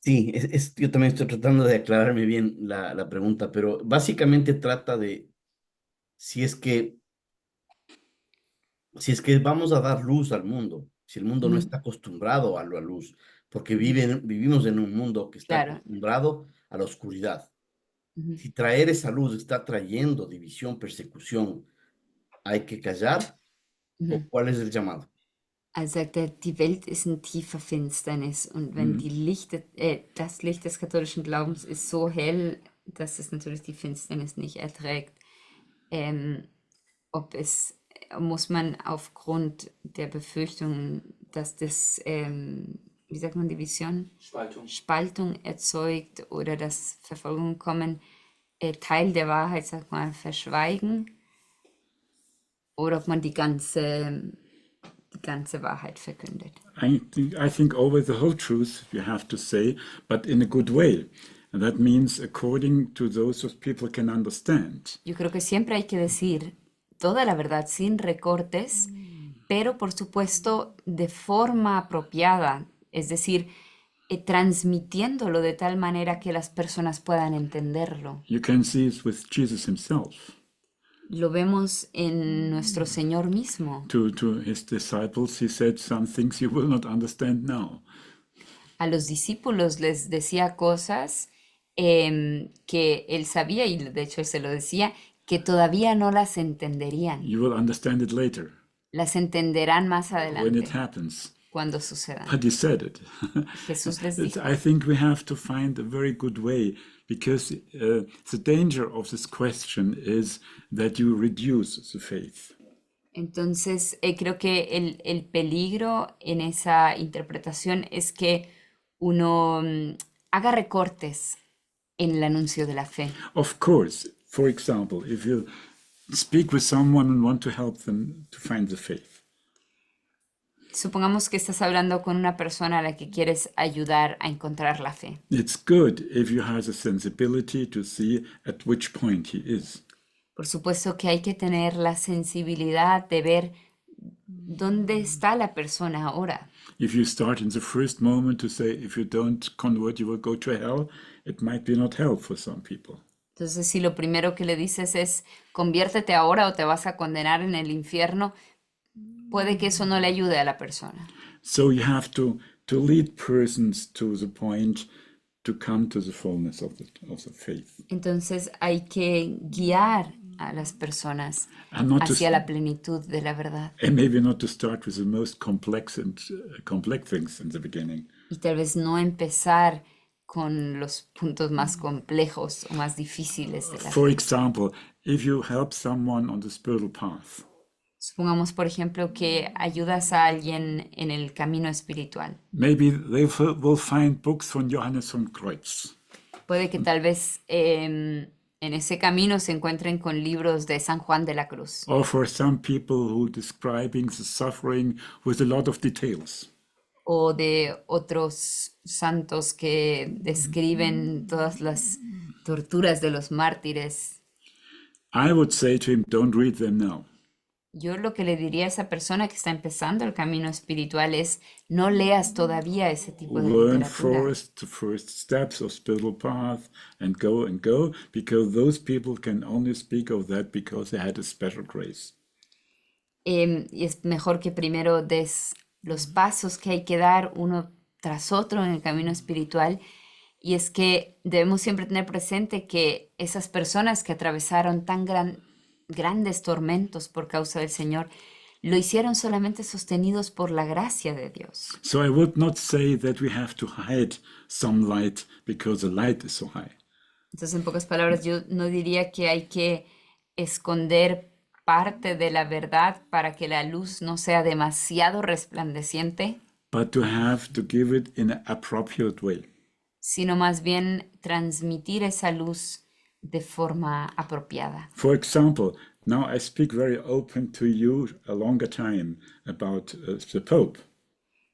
Sí, yo también estoy tratando de aclararme bien la pregunta, pero básicamente trata de si es que vamos a dar luz al mundo, si el mundo no Ujú. está acostumbrado a la luz, porque vivimos en un mundo que está Claro. acostumbrado a la oscuridad. Ujú. Si traer esa luz está trayendo división, persecución, ¿hay que callar? Ujú. ¿O cuál es el llamado? Also sagt er, die Welt ist in tiefer Finsternis und wenn das Licht des katholischen Glaubens ist so hell, dass es natürlich die Finsternis nicht erträgt. Muss man aufgrund der Befürchtung, dass das, wie sagt man, Division? Spaltung erzeugt oder dass Verfolgungen kommen, Teil der Wahrheit, sagt man, verschweigen? Oder ob man die ganze Wahrheit verkündet. I think always the whole truth, you have to say, but in a good way. And that means according to those what people can understand. Yo creo que siempre hay que decir toda la verdad sin recortes, pero por supuesto de forma apropiada, es decir, transmitiéndolo de tal manera que las personas puedan entenderlo. You can see it with Jesus himself. Lo vemos en nuestro Señor mismo. To his disciples, he said, some things you will not understand now. A los discípulos les decía cosas que él sabía, y de hecho él se lo decía, que todavía no las entenderían. You will understand it later, Las entenderán más when it adelante, happens. cuando suceda. But he said it. Jesús les dijo. I think we have to find a very good way, because the danger of this question is that you reduce the faith. Entonces, creo que el peligro en esa interpretación es que uno haga recortes en el anuncio de la fe. Of course, for example, if you speak with someone and want to help them to find the faith. Supongamos que estás hablando con una persona a la que quieres ayudar a encontrar la fe. It's good if you have the sensibility to see at which point he is. Por supuesto que hay que tener la sensibilidad de ver dónde está la persona ahora. If you start in the first moment to say, if you don't convert, you will go to hell, it might be not help for some people. Entonces, si lo primero que le dices es conviértete ahora o te vas a condenar en el infierno, puede que eso no le ayude a la persona. So you have to lead persons to the point to come to the fullness of the faith. Entonces hay que guiar a las personas And not hacia to, la plenitud de la verdad. and maybe not to start with the most complex and complex things in the beginning. Y tal vez no empezar con los puntos más complejos o más difíciles de la For fe. example, if you help someone on the spiritual path, Supongamos, por ejemplo, que ayudas a alguien en el camino espiritual. maybe they will find books from Johannes von Kreuz. Puede que tal vez en ese camino se encuentren con libros de San Juan de la Cruz. Or for some people who describing the suffering with a lot of details. O de otros santos que describen todas las torturas de los mártires. I would say to him, don't read them now. Yo lo que le diría a esa persona que está empezando el camino espiritual es no leas todavía ese tipo de Learn literatura. first the first steps of spiritual path and go, because those people can only speak of that because they had a special grace. Y es mejor que primero des los pasos que hay que dar uno tras otro en el camino espiritual. Y es que debemos siempre tener presente que esas personas que atravesaron tan grandes tormentos por causa del Señor, lo hicieron solamente sostenidos por la gracia de Dios. So I would not say that we have to hide some light because the light is so high. Entonces, en pocas palabras, yo no diría que hay que esconder parte de la verdad para que la luz no sea demasiado resplandeciente, But to have to give it in an appropriate way. sino más bien transmitir esa luz de forma apropiada. For example, now I speak very open to you a longer time about the Pope.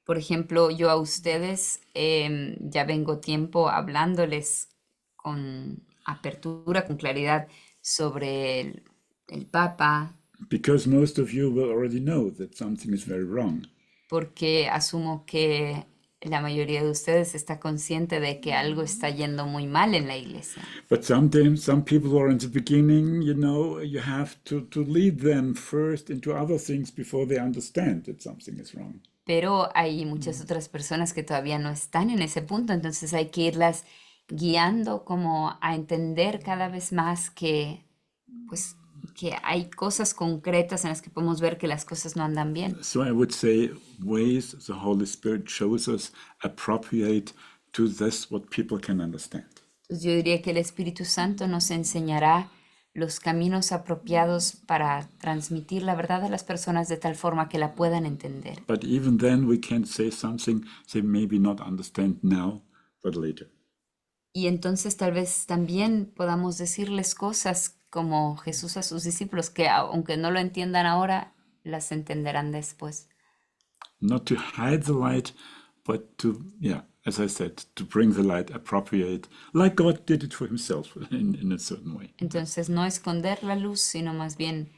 Por ejemplo, yo a ustedes ya vengo tiempo hablándoles con apertura, con claridad sobre el Papa, Because most of you will already know that something is very wrong. porque asumo que la mayoría de ustedes está consciente de que algo está yendo muy mal en la iglesia. But sometimes some people are in the beginning, you have to lead them first into other things before they understand that something is wrong. Pero hay muchas otras personas que todavía no están en ese punto, entonces hay que irlas guiando como a entender cada vez más que, pues, que hay cosas concretas en las que podemos ver que las cosas no andan bien. So I would say ways the Holy Spirit shows us appropriate to this what people can understand. Entonces yo diría que el Espíritu Santo nos enseñará los caminos apropiados para transmitir la verdad a las personas de tal forma que la puedan entender. But even then we can say something they maybe not understand now, but later. Y entonces tal vez también podamos decirles cosas como Jesús a sus discípulos, que aunque no lo entiendan ahora, las entenderán después. Not to hide the light, but to, as I said, to bring the light appropriate, like God did it for himself in a certain way. Entonces no esconder la luz, sino más bien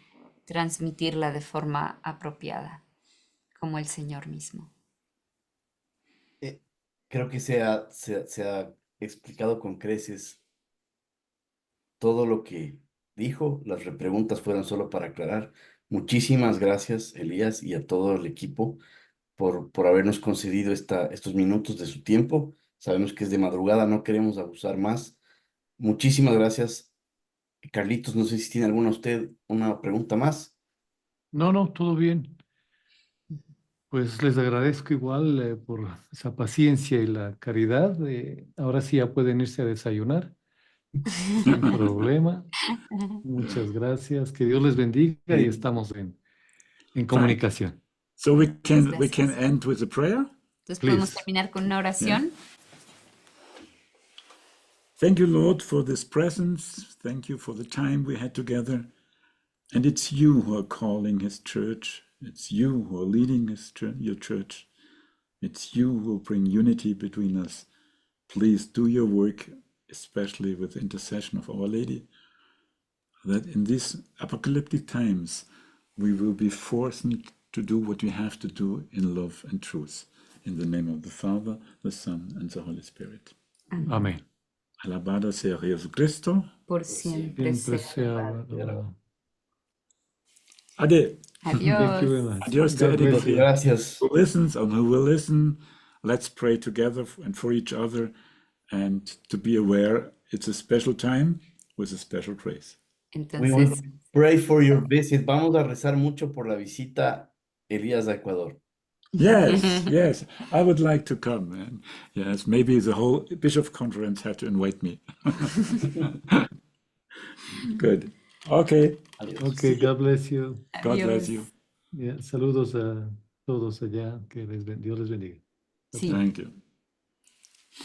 transmitirla de forma apropiada, como el Señor mismo. Creo que se ha explicado con creces todo lo que dijo. Las repreguntas fueron solo para aclarar. Muchísimas gracias, Elías, y a todo el equipo por habernos concedido estos minutos de su tiempo. Sabemos que es de madrugada, no queremos abusar más. Muchísimas gracias. Carlitos, no sé si tiene una pregunta más. No, todo bien. Pues les agradezco igual por esa paciencia y la caridad. Ahora sí ya pueden irse a desayunar sin problema. Muchas gracias. Que Dios les bendiga y estamos en comunicación. So we can Gracias. end with a prayer. Entonces podemos Please. terminar con una oración. Thank you, Lord, for this presence. Thank you for the time we had together. And it's you who are calling his church. It's you who are leading your church. It's you who will bring unity between us. Please do your work, especially with the intercession of Our Lady, that in these apocalyptic times, we will be forced to do what we have to do in love and truth. In the name of the Father, the Son, and the Holy Spirit. Amén. Alabado sea Jesucristo. Por siempre Siempre sea sea alabado. alabado. Ade. Thank you very Adiós. much. Adios to God bless everybody. you. Gracias. Who listens and who will listen. Let's pray together and for each other, and to be aware it's a special time with a special grace. We want Entonces, to pray for your visit. Vamos a rezar mucho por la visita, Elías, a Ecuador. Yes, yes, I would like to come. And yes, maybe the whole Bishop Conference had to invite me. Good. Okay. Adiós. Okay, God bless you. God bless adiós. you. Yeah, saludos a todos allá. Dios les bendiga. Sí. Thank you.